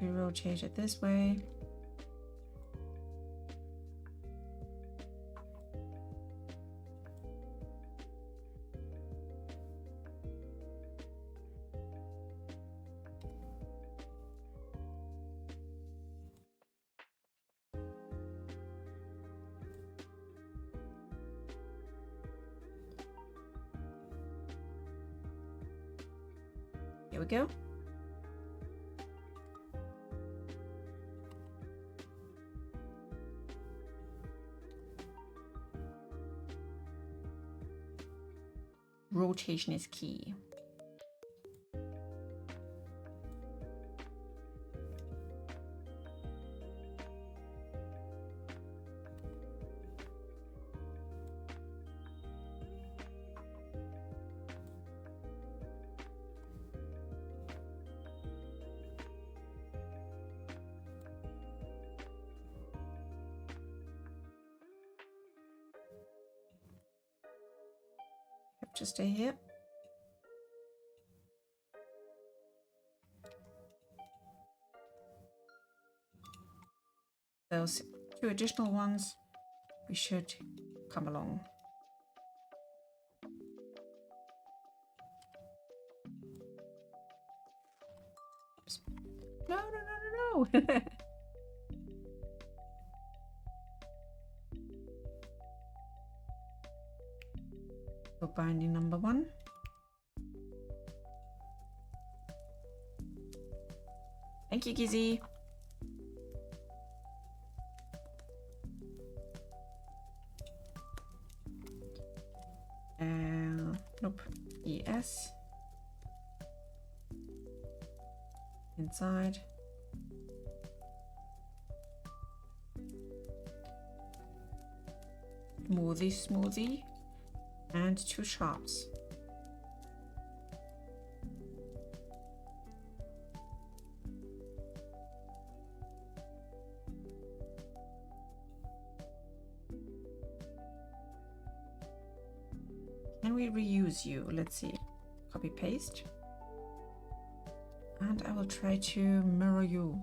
We rotate it this way. Here we go. Rotation is key. to stay here. Those 2 additional ones, we should come along. Oops. No, no, no, no, no. So binding number 1. Thank you, Gizzy. Nope. ES. Inside. Smoothie, smoothie. And 2 sharps. Can we reuse you? Let's see. Copy paste. And I will try to mirror you.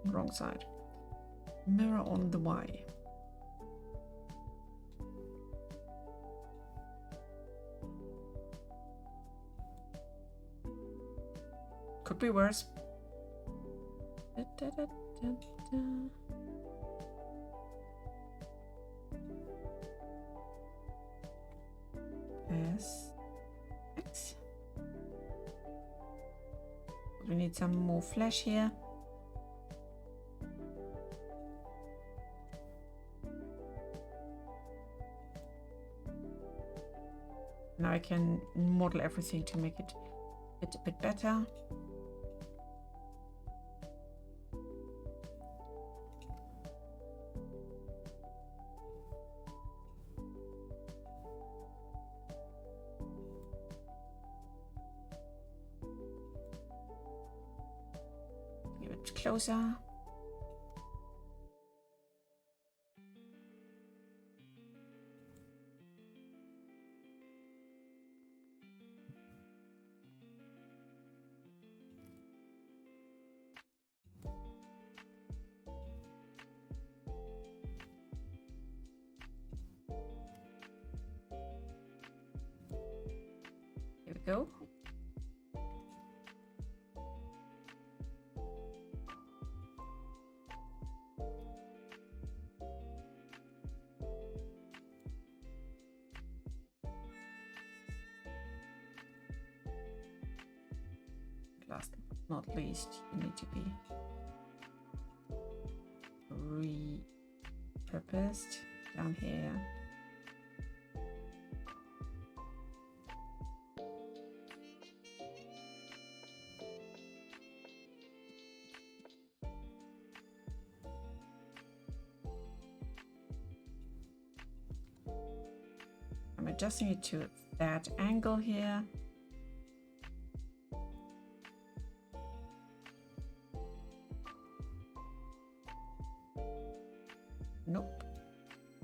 Wrong side. Mirror on the Y. Could be worse. Da, da, da, da, da. X. We need some more flesh here. Now I can model everything to make it a bit better. Closer. Here we go. Last but not least, you need to be repurposed down here. I'm adjusting it to that angle here. Nope.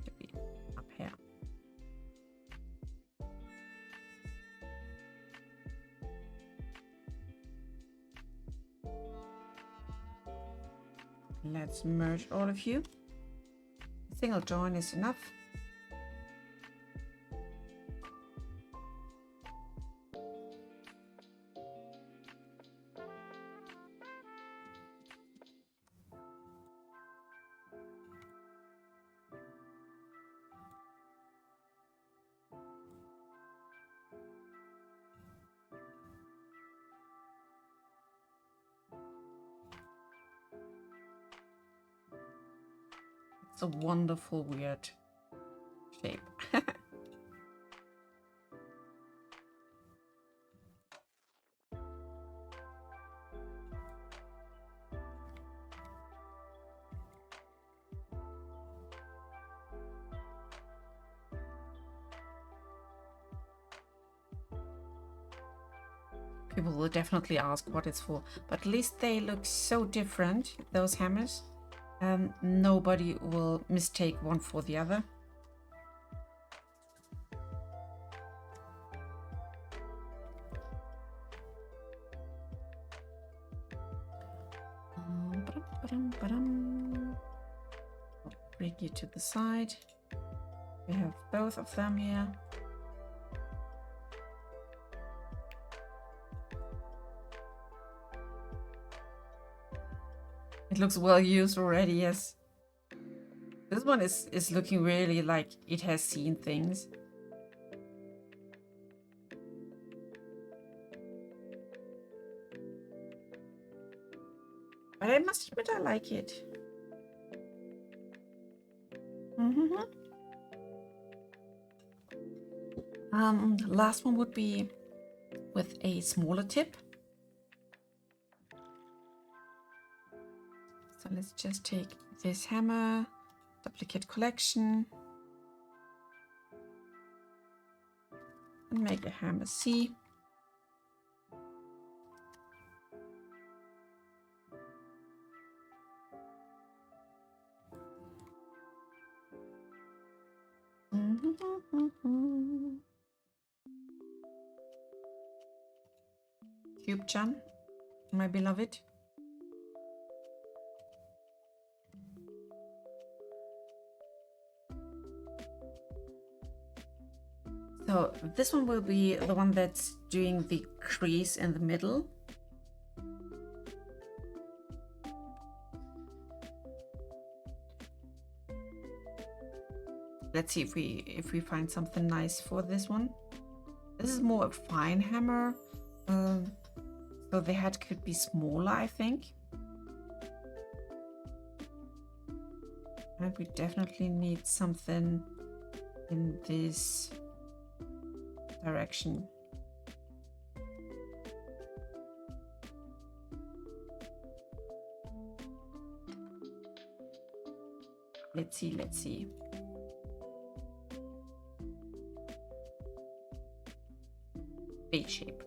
To be up here. Let's merge all of you. A single join is enough. It's a wonderful, weird shape. People will definitely ask what it's for, but at least they look so different, those hammers. Nobody will mistake one for the other. bring you to the side. We have both of them here. It looks well used already, yes. This one is looking really like it has seen things. But I must admit I like it. Last one would be with a smaller tip. So let's just take this hammer, duplicate collection, and make a hammer C. Cube-chan, my beloved. So this one will be the one that's doing the crease in the middle. Let's see if we find something nice for this one. This is more a fine hammer, so the head could be smaller, I think. And we definitely need something in this direction. Let's see. Big shape.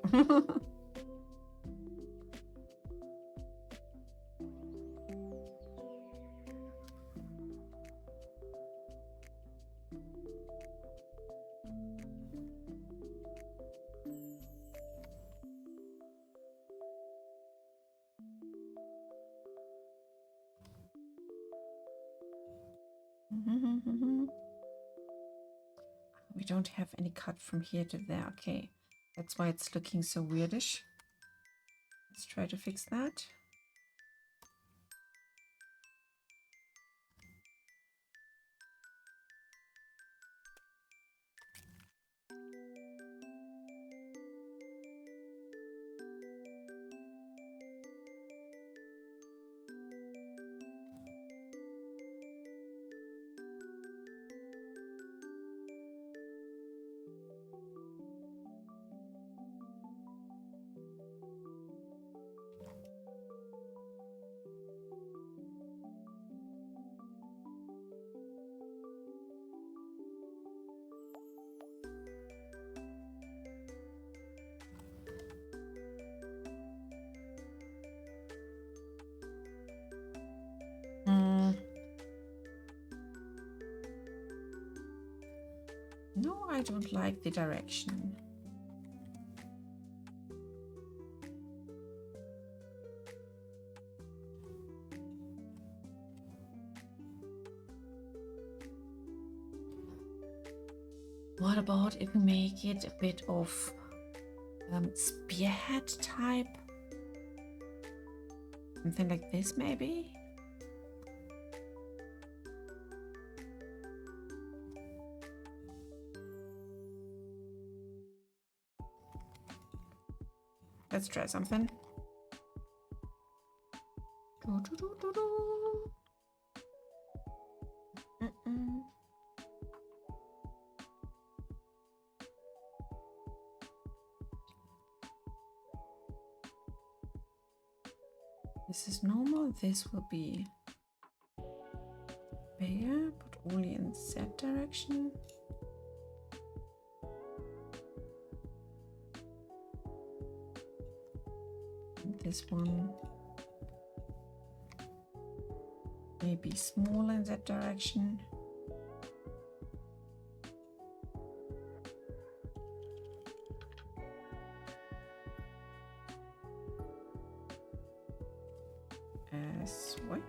We don't have any cut from here to there. Okay, that's why it's looking so weirdish. Let's try to fix that. No, I don't like the direction. What about if we make it a bit of spearhead type? Something like this, maybe? Let's try something. This is normal. This will be bigger, but only in that direction. And this one maybe smaller in that direction. What?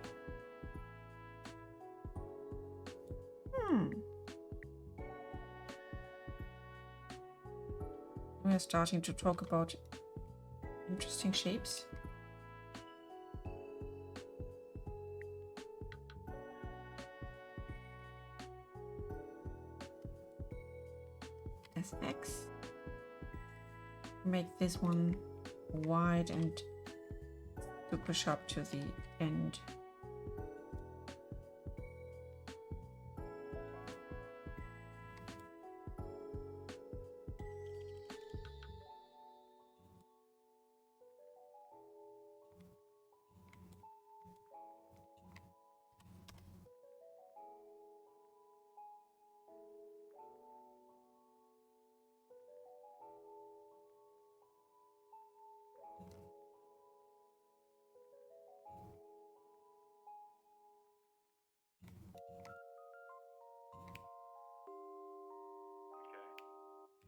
We're starting to talk about interesting shapes. SX. Make this one wide and super sharp to the end.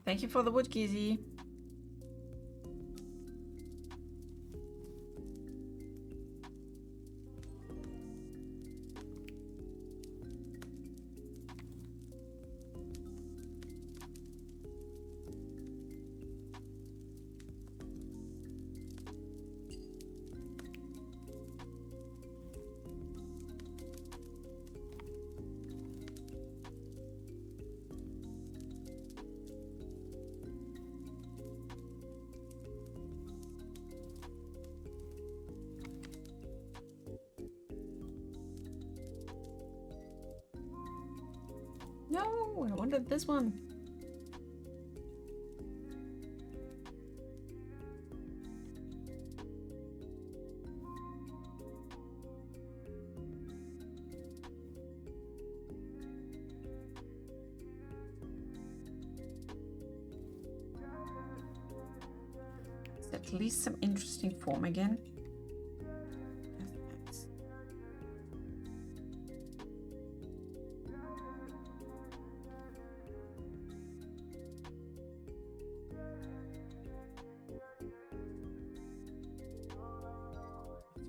Thank you for the wood, Gizzy. No, I wanted this one. It's at least some interesting form again.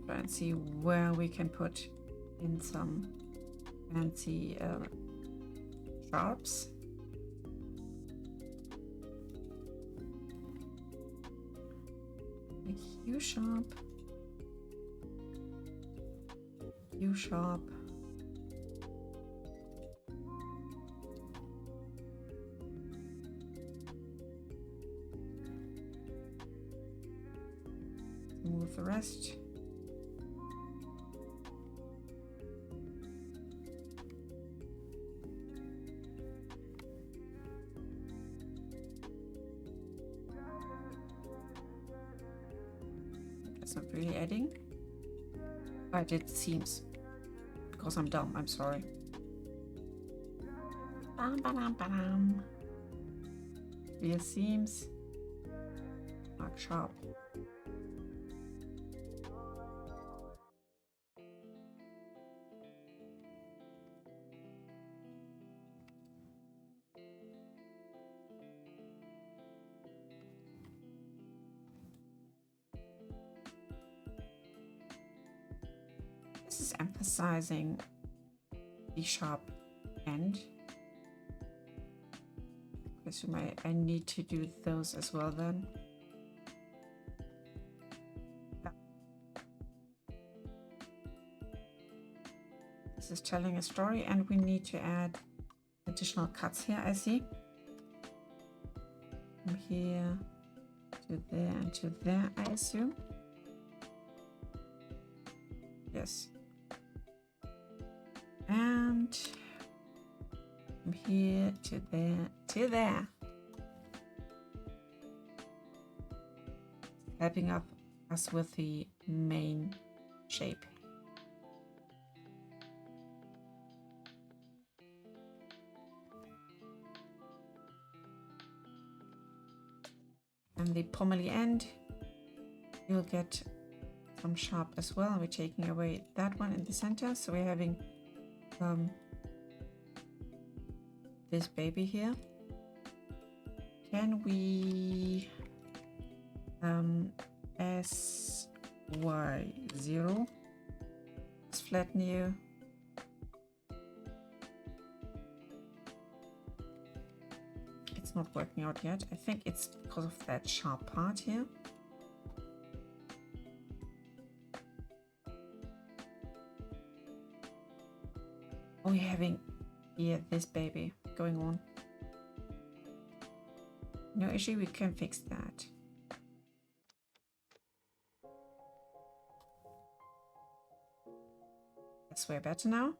Try and see where we can put in some fancy sharps. U sharp, U sharp. Move the rest. Not really adding, but it seems, because I'm dumb, I'm sorry. Clear seams, mark sharp. This is emphasizing the sharp end. I assume I need to do those as well then. Yeah. This is telling a story and we need to add additional cuts here, I see. From here to there and to there, I assume. Yes. And from here to there to there. Helping us with the main shape. And the pommely end, you'll get some sharp as well. We're taking away that one in the center, so we're having this baby here. Can we SY0, let's flatten you, not working out yet. I think it's because of that sharp part here. Oh, we're having here this baby going on. No issue, we can fix that. That's way better now.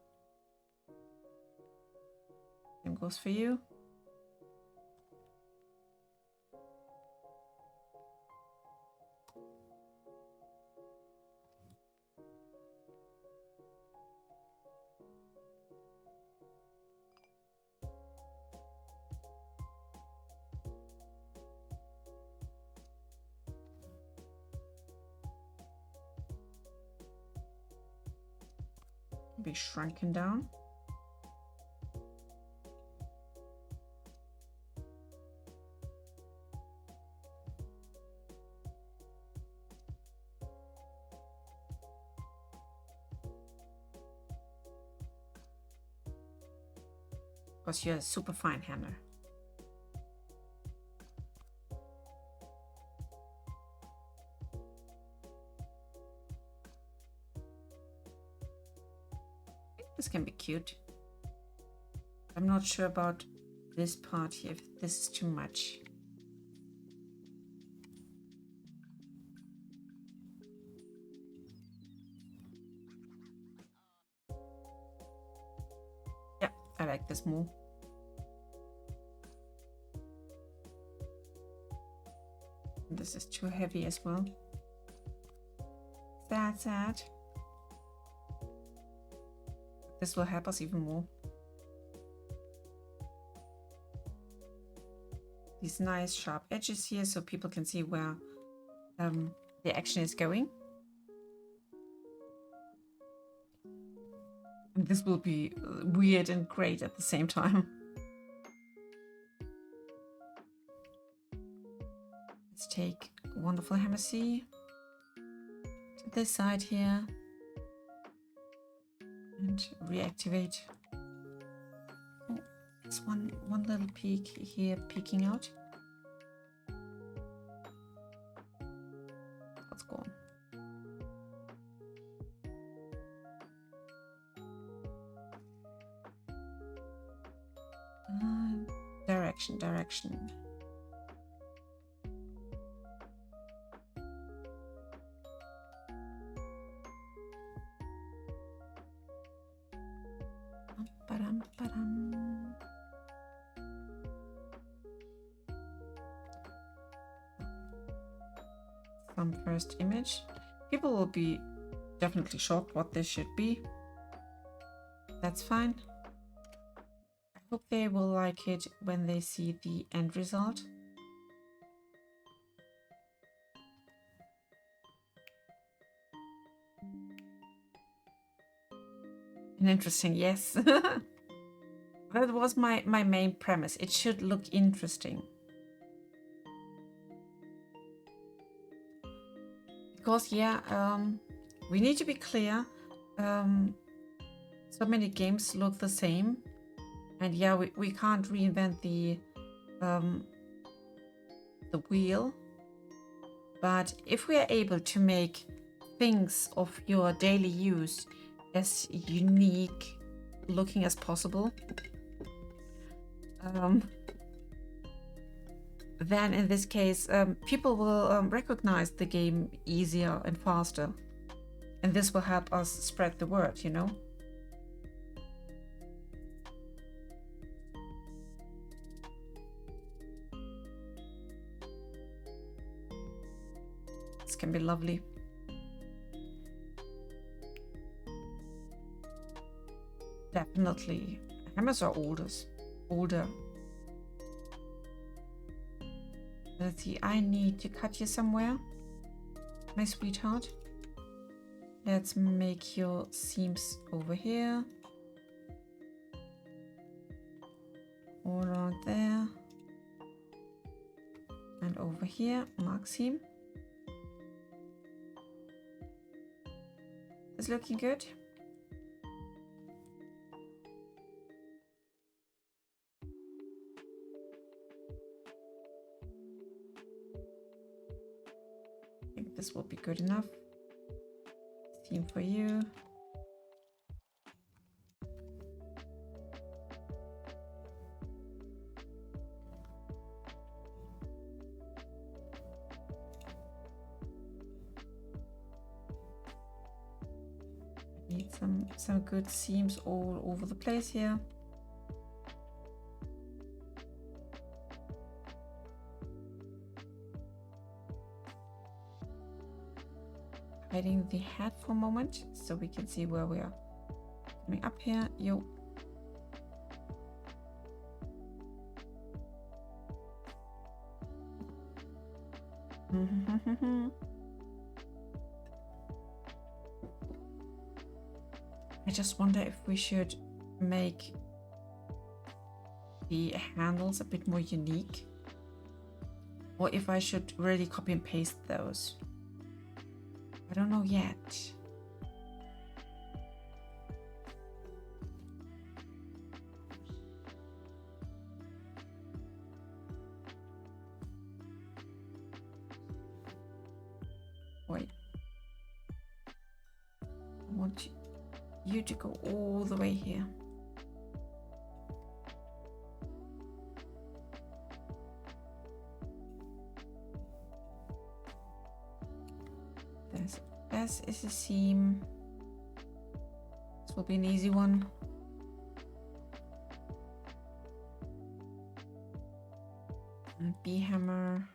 Same goes for you. Be shrunken down. Because you're a super fine hammer. This can be cute. I'm not sure about this part here, if this is too much. Yeah, I like this more. This is too heavy as well. That's sad. This will help us even more. These nice sharp edges here so people can see where the action is going. And this will be weird and great at the same time. Let's take wonderful hammer C to this side here. And reactivate. Oh, there's one little peak here peeking out. Let's go on. Direction. Some first image. People will be definitely shocked what this should be. That's fine. I hope they will like it when they see the end result. An interesting, yes. That was my main premise. It should look interesting. Because, yeah, we need to be clear. So many games look the same. And yeah, we can't reinvent the wheel. But if we are able to make things of your daily use as unique looking as possible, then in this case, people will recognize the game easier and faster. And this will help us spread the word, you know? This can be lovely. Definitely. Hammers are older. Let's see, I need to cut you somewhere, my sweetheart. Let's make your seams over here. All around there. And over here, mark seam. Is looking good. this will be good enough. Seam for you. Need some good seams all over the place here. Hiding the head for a moment so we can see where we are coming up here. Yo. I just wonder if we should make the handles a bit more unique, or if I should really copy and paste those. I don't know yet. Wait. I want you to go all the way here. S is a seam. This will be an easy one. And B hammer.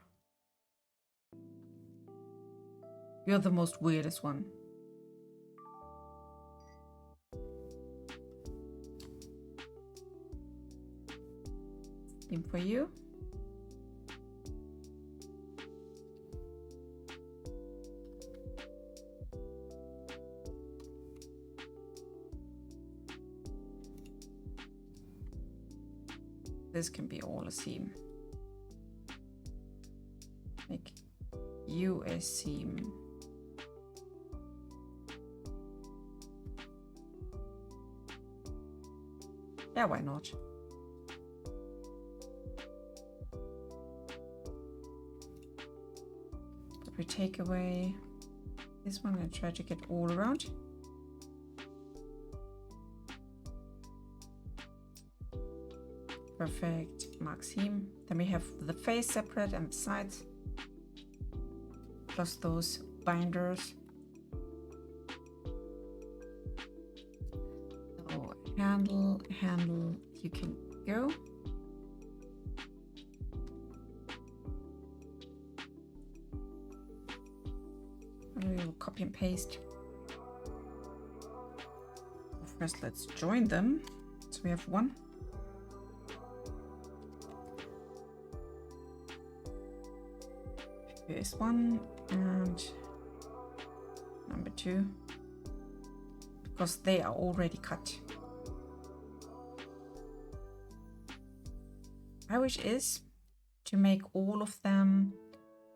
You're the most weirdest one. Seam for you. This can be all a seam. Make you a seam. Yeah, why not? But we take away this one and try to get all around. Perfect, mark seam. Then we have the face separate and the sides, plus those binders. So handle, you can go. And we will copy and paste. First, let's join them. So we have one. Here's one and number two, because they are already cut. My wish is to make all of them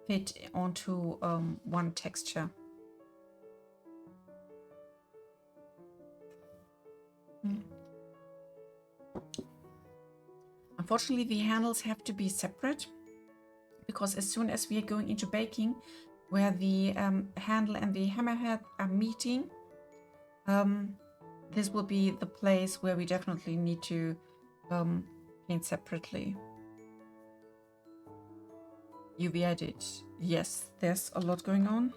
fit onto one texture. Unfortunately, the handles have to be separate, because as soon as we are going into baking, where the handle and the hammerhead are meeting, this will be the place where we definitely need to paint separately. UV edit. Yes, there's a lot going on.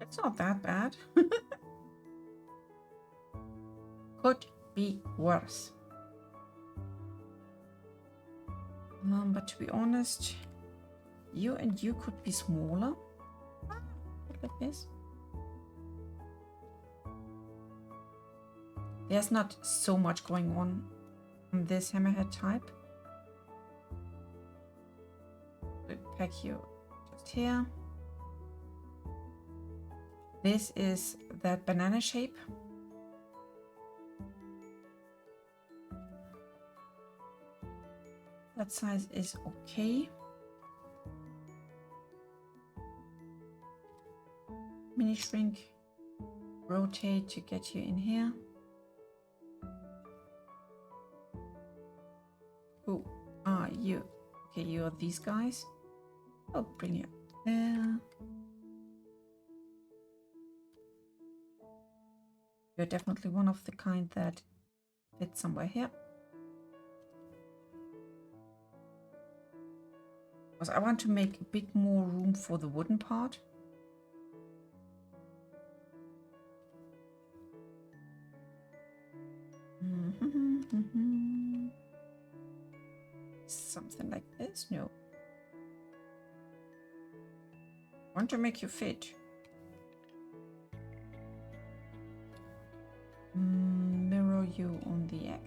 It's not that bad. Could be worse. But to be honest, you and you could be smaller. Like this. There's not so much going on this hammerhead type. We pack you just here. This is that banana shape. That size is okay. Mini shrink, rotate to get you in here. Who are you? Okay, you are these guys. I'll bring you up there. You're definitely one of the kind that fits somewhere here. Because I want to make a bit more room for the wooden part. Something like this? No. Want to make you fit. Mirror you on the X.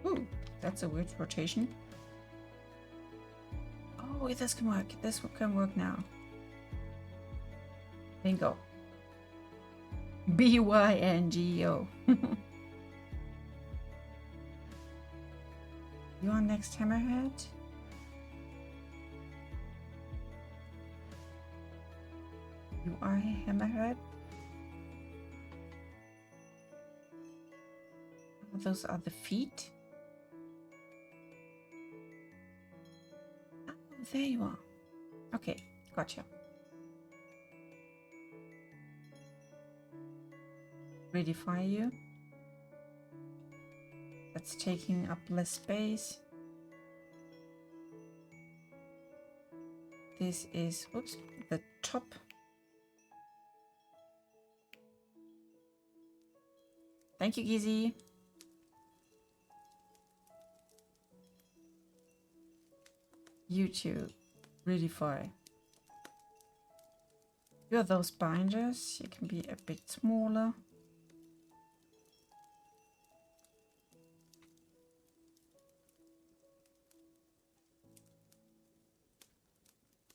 Ooh, that's a weird rotation. Oh, this can work. This can work now. Bingo. BYNGO. You are next, Hammerhead? You are Hammerhead? Those are the feet. Oh, there you are. Okay, gotcha. Redefine you. That's taking up less space. This is, oops, the top. Thank you, Gizzy. YouTube, Redefine. You are those binders. You can be a bit smaller.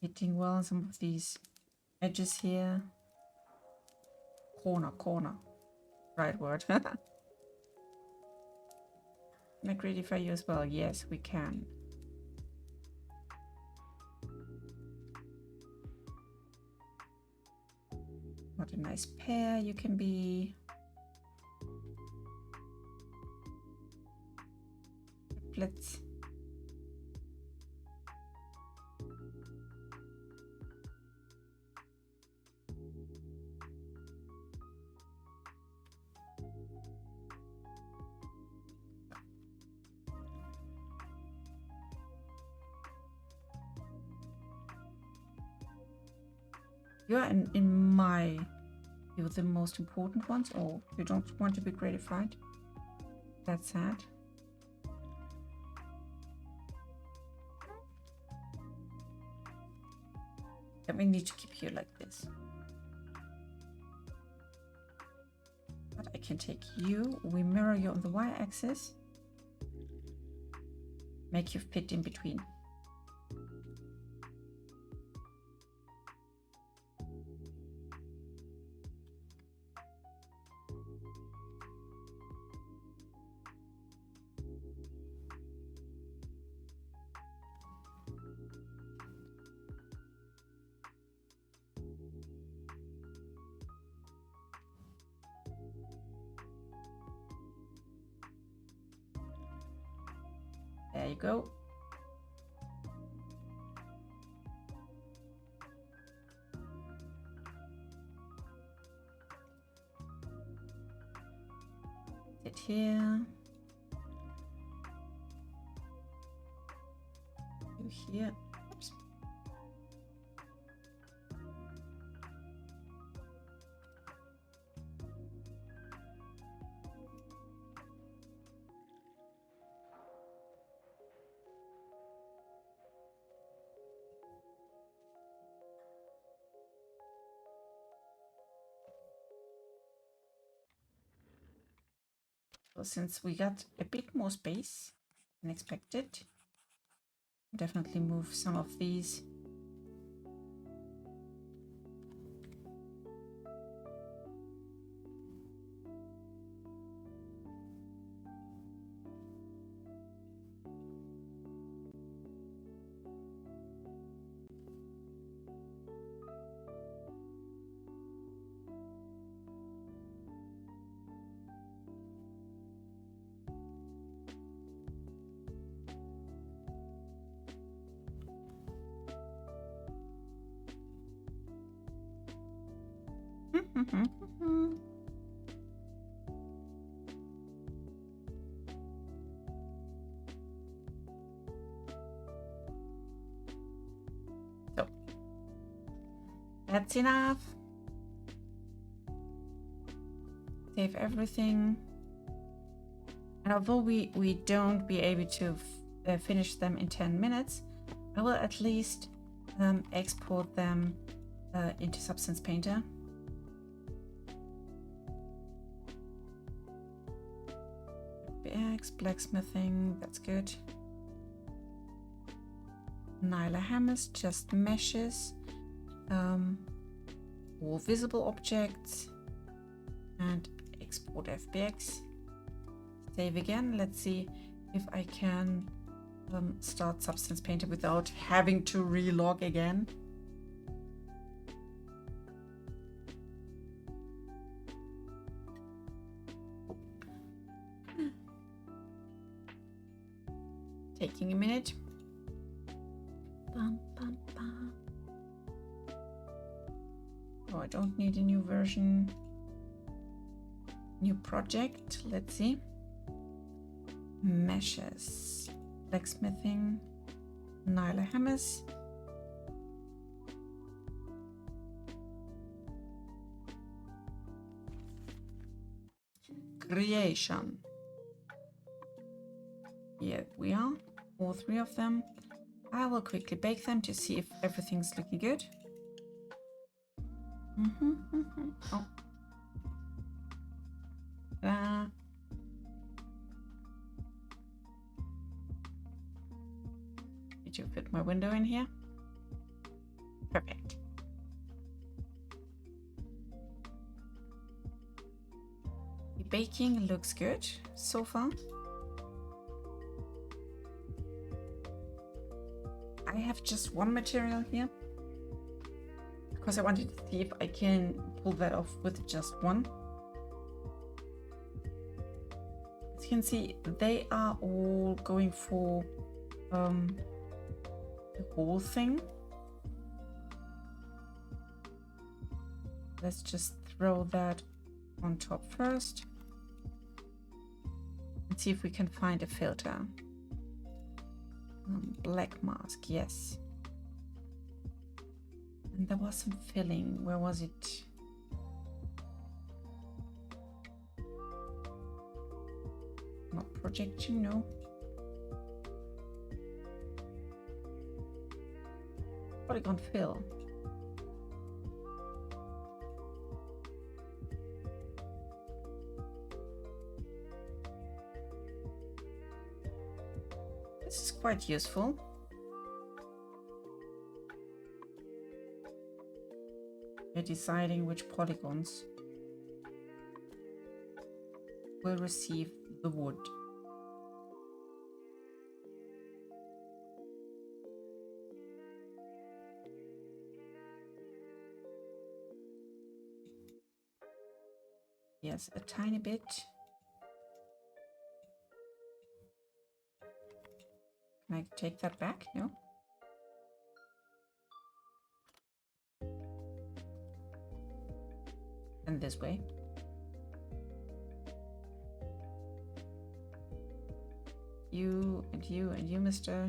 Hitting well some of these edges here. Corner. Right word. Make ready for you as well. Yes, we can. What a nice pair you can be. Triplets. You're in my view the most important ones, or you don't want to be gratified. That's sad. Then we need to keep you like this. But I can take you, we mirror you on the y-axis. Make you fit in between. There you go. Sit here. You here. Oops. So since we got a bit more space than expected, definitely move some of these. So that's enough. Save everything. And although we don't be able to finish them in 10 minutes, I will at least export them into Substance Painter. FBX, blacksmithing, that's good. Nyla hammers, just meshes, all visible objects, and export FBX. Save again. Let's see if I can start Substance Painter without having to relog again. Taking a minute. Bum, bum, bum. Oh, I don't need a new version. New project. Let's see. Meshes. Blacksmithing. Nyla hammers. Creation. Here we are. All three of them. I will quickly bake them to see if everything's looking good. Oh. Need to fit my window in here. Perfect. The baking looks good so far. I have just one material here because I wanted to see if I can pull that off with just one. As you can see, they are all going for the whole thing. Let's just throw that on top first and see if we can find a filter. Black mask, yes. And there was some filling. Where was it? Not projection, no. Polygon fill. This is quite useful. We're deciding which polygons will receive the wood. Yes, a tiny bit. Can I take that back? No. And this way. You and you and you, mister.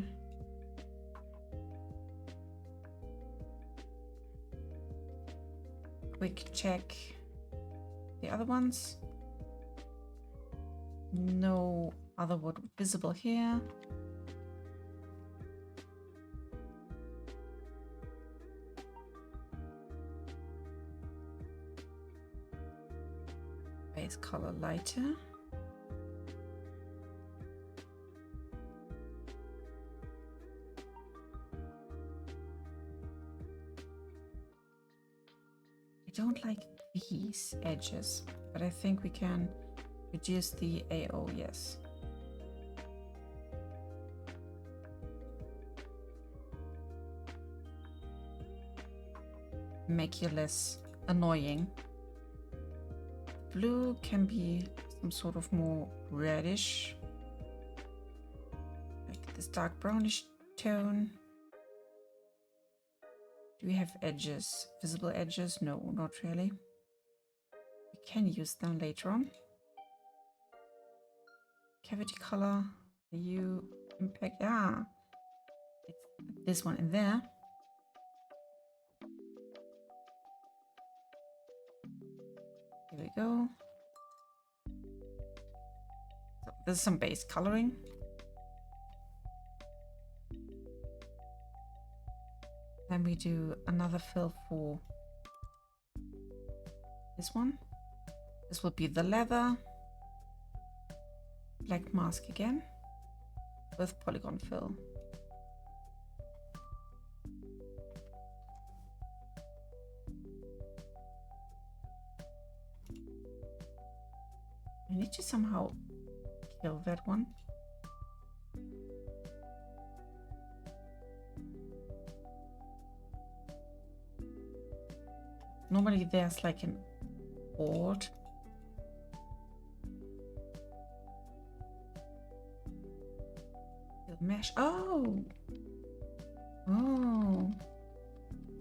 Quick check. The other ones. No other wood visible here. Base color lighter. I don't like these edges, but I think we can reduce the AO, yes. Make you less annoying. Blue can be some sort of more reddish, like this dark brownish tone. Do we have edges? Visible edges? No, not really. can use them later on. Cavity color, hue, impact. Yeah, it's this one in there. Here we go. So this is some base coloring. Then we do another fill for this one. This will be the leather. Black mask again with polygon fill. I need to somehow kill that one. Normally there's like an board. Mesh. Oh,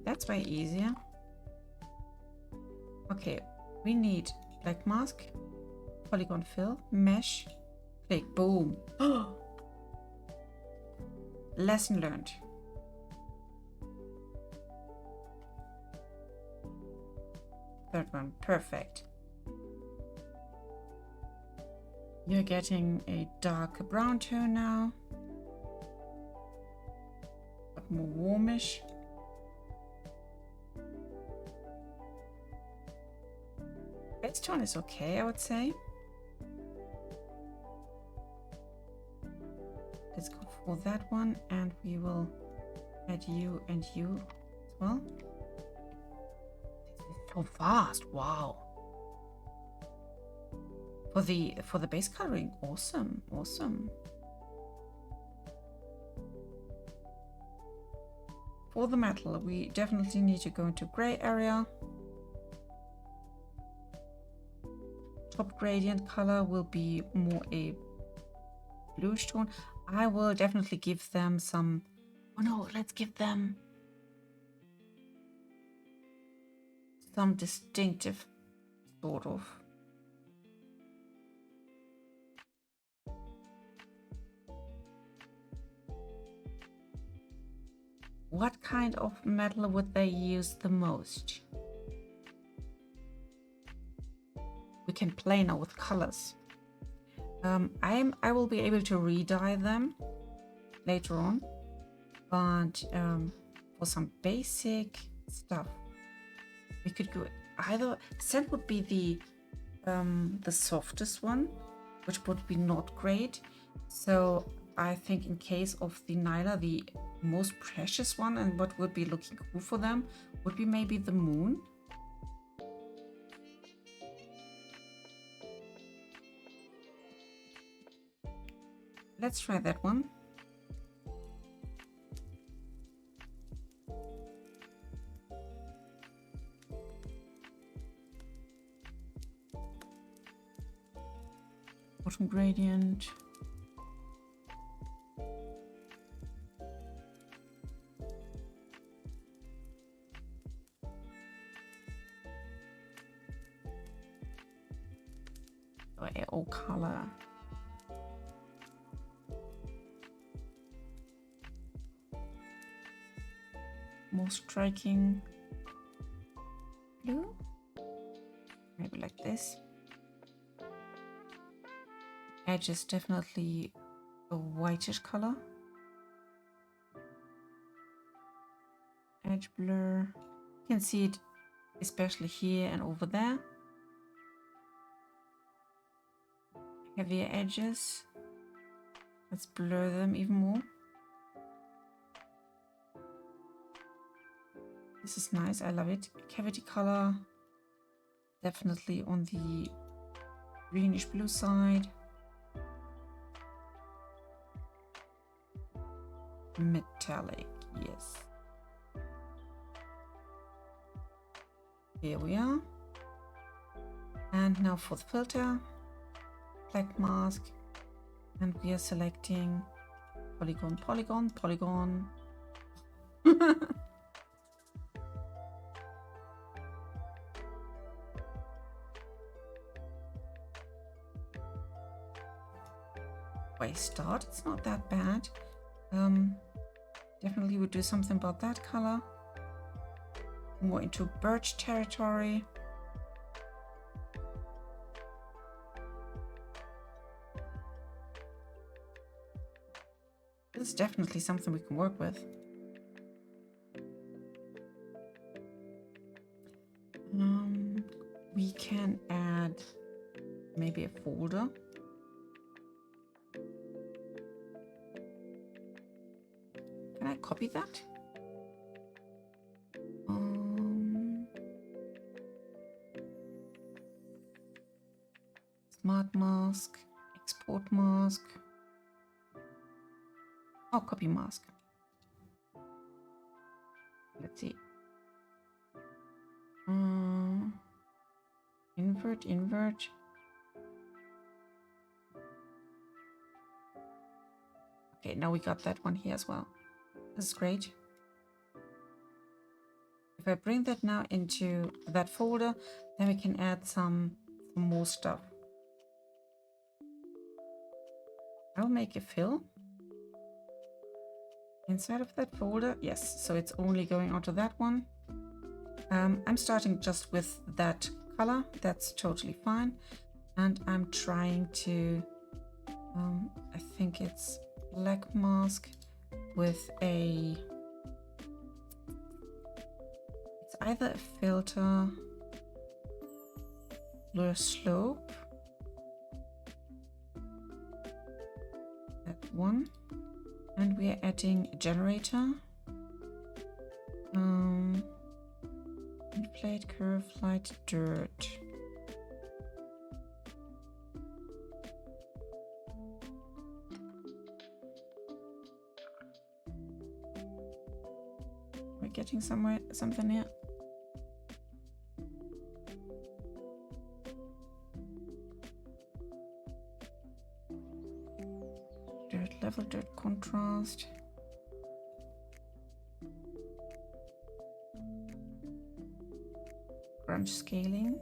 that's way easier. Okay, we need black mask, polygon fill, mesh, click, boom. Lesson learned. Third one, perfect. You're getting a darker brown tone now. But more warmish. Base tone is okay, I would say. Let's go for that one, and we will add you and you as well. This is so fast! Wow. For the base coloring, awesome, awesome. For the metal, we definitely need to go into gray area. Top gradient color will be more a bluish tone. I will definitely give them some, oh no, let's give them some distinctive sort of. What kind of metal would they use the most? We can play now with colors. I will be able to re-dye them later on, but for some basic stuff, we could go either. Sand would be the softest one, which would be not great. So I think in case of the Nyla, the most precious one and what would be looking cool for them would be maybe the moon. Let's try that one. Bottom gradient. Or color. More striking blue, maybe like this. Edge is definitely a whitish color. Edge blur, you can see it especially here and over there. Heavier edges, let's blur them even more. This is nice, I love it. Cavity color, definitely on the greenish blue side. Metallic, yes. Here we are. And now for the filter. Black mask, and we are selecting polygon, polygon, polygon. way start. It's not that bad. Definitely would do something about that color. More into birch territory. This is definitely something we can work with. We can add maybe a folder. Can I copy that? Smart mask, export mask. Oh, copy mask. Let's see. Invert. Okay, now we got that one here as well. This is great. If I bring that now into that folder, then we can add some more stuff. I'll make a fill inside of that folder. Yes, so it's only going onto that one. I'm starting just with that color. That's totally fine. And I'm trying to, I think it's black mask with a, it's either a filter, blur slope, that one. And we are adding a generator. Inflate, curve, light, dirt. We're getting something here. Dirt level, dirt contrast. Grunge scaling.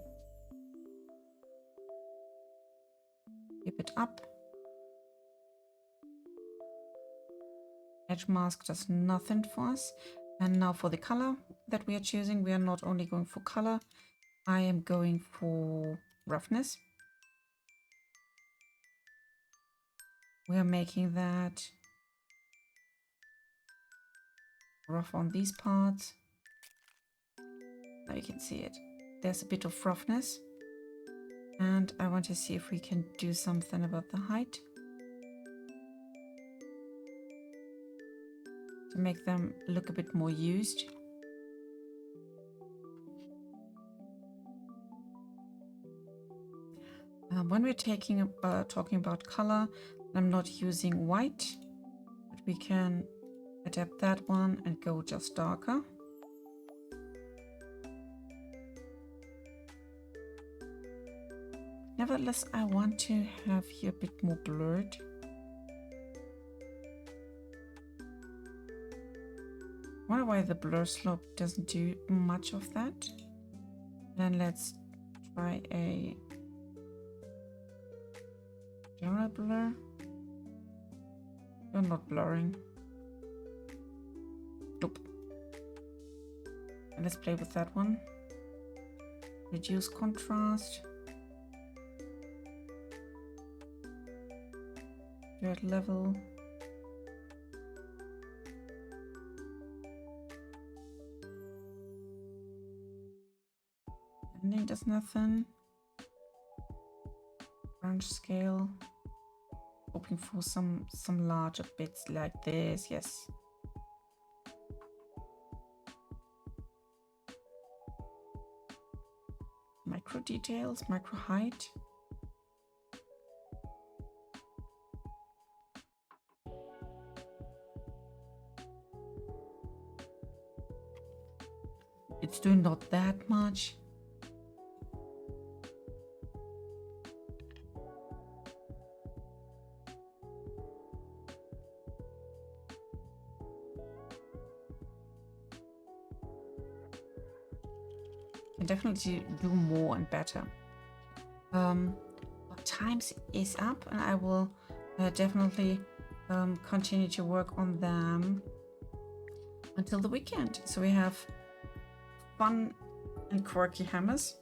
Keep it up. Edge mask does nothing for us. And now for the color that we are choosing, we are not only going for color, I am going for roughness. We are making that rough on these parts. Now you can see it. There's a bit of roughness. And I want to see if we can do something about the height. To make them look a bit more used. When we're talking about color, I'm not using white, but we can adapt that one and go just darker. Nevertheless, I want to have here a bit more blurred. I wonder why the blur slope doesn't do much of that. Then let's try a general blur. You're not blurring. Nope. And let's play with that one. Reduce contrast. Dirt level. Blending does nothing. Branch scale. Hoping for some larger bits like this. Yes. Micro details, micro height. It's doing not that much. Can definitely do more and better. Our times is up, and I will definitely continue to work on them until the weekend. So we have fun and quirky hammers.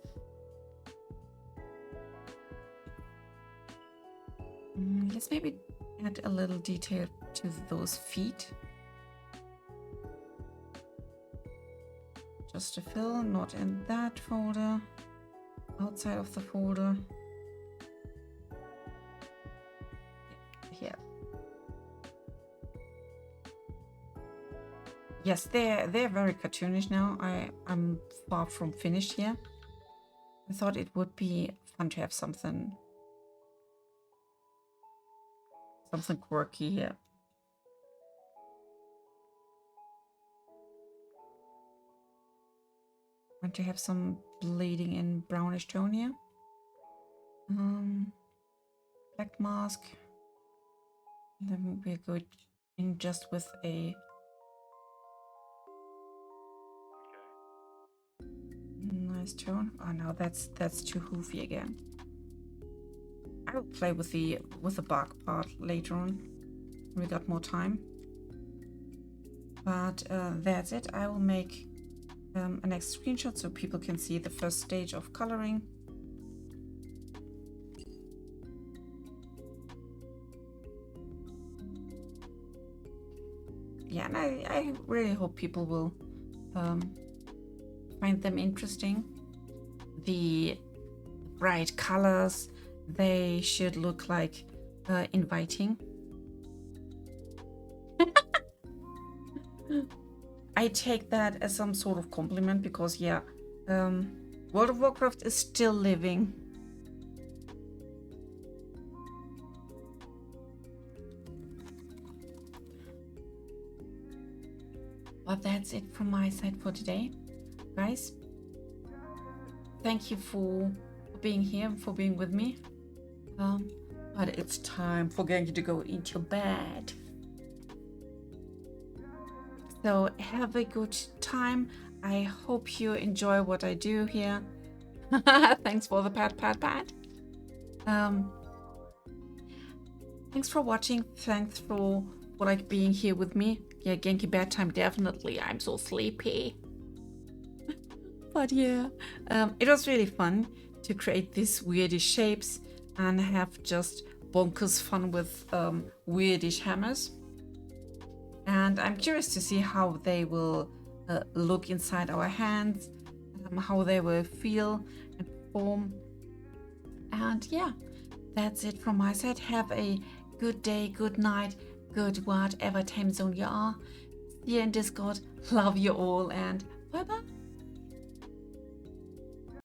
Let's maybe add a little detail to those feet. Just to fill, not in that folder, outside of the folder. Here. Yes, they're very cartoonish now. I'm far from finished here. I thought it would be fun to have something quirky here. Want to have some bleeding in brownish tone here. Black mask. And then we're good in just with a nice tone. Oh no, that's too hoofy again. I will play with the bark part later on. We got more time. But that's it. I will make a next screenshot so people can see the first stage of coloring. Yeah, and I really hope people will find them interesting. The bright colors, they should look like inviting. I take that as some sort of compliment because, yeah, World of Warcraft is still living. But that's it from my side for today, guys. Thank you for being here, for being with me. But it's time for Genki to go into bed. So have a good time. I hope you enjoy what I do here. Thanks for the pat. Thanks for watching. Thanks for like being here with me. Yeah, Genki bedtime, definitely. I'm so sleepy. But yeah, it was really fun to create these weirdish shapes and have just bonkers fun with weirdish hammers. And I'm curious to see how they will look inside our hands, how they will feel and perform. And yeah, that's it from my side. Have a good day, good night, good whatever time zone you are. See you in Discord. Love you all and bye bye.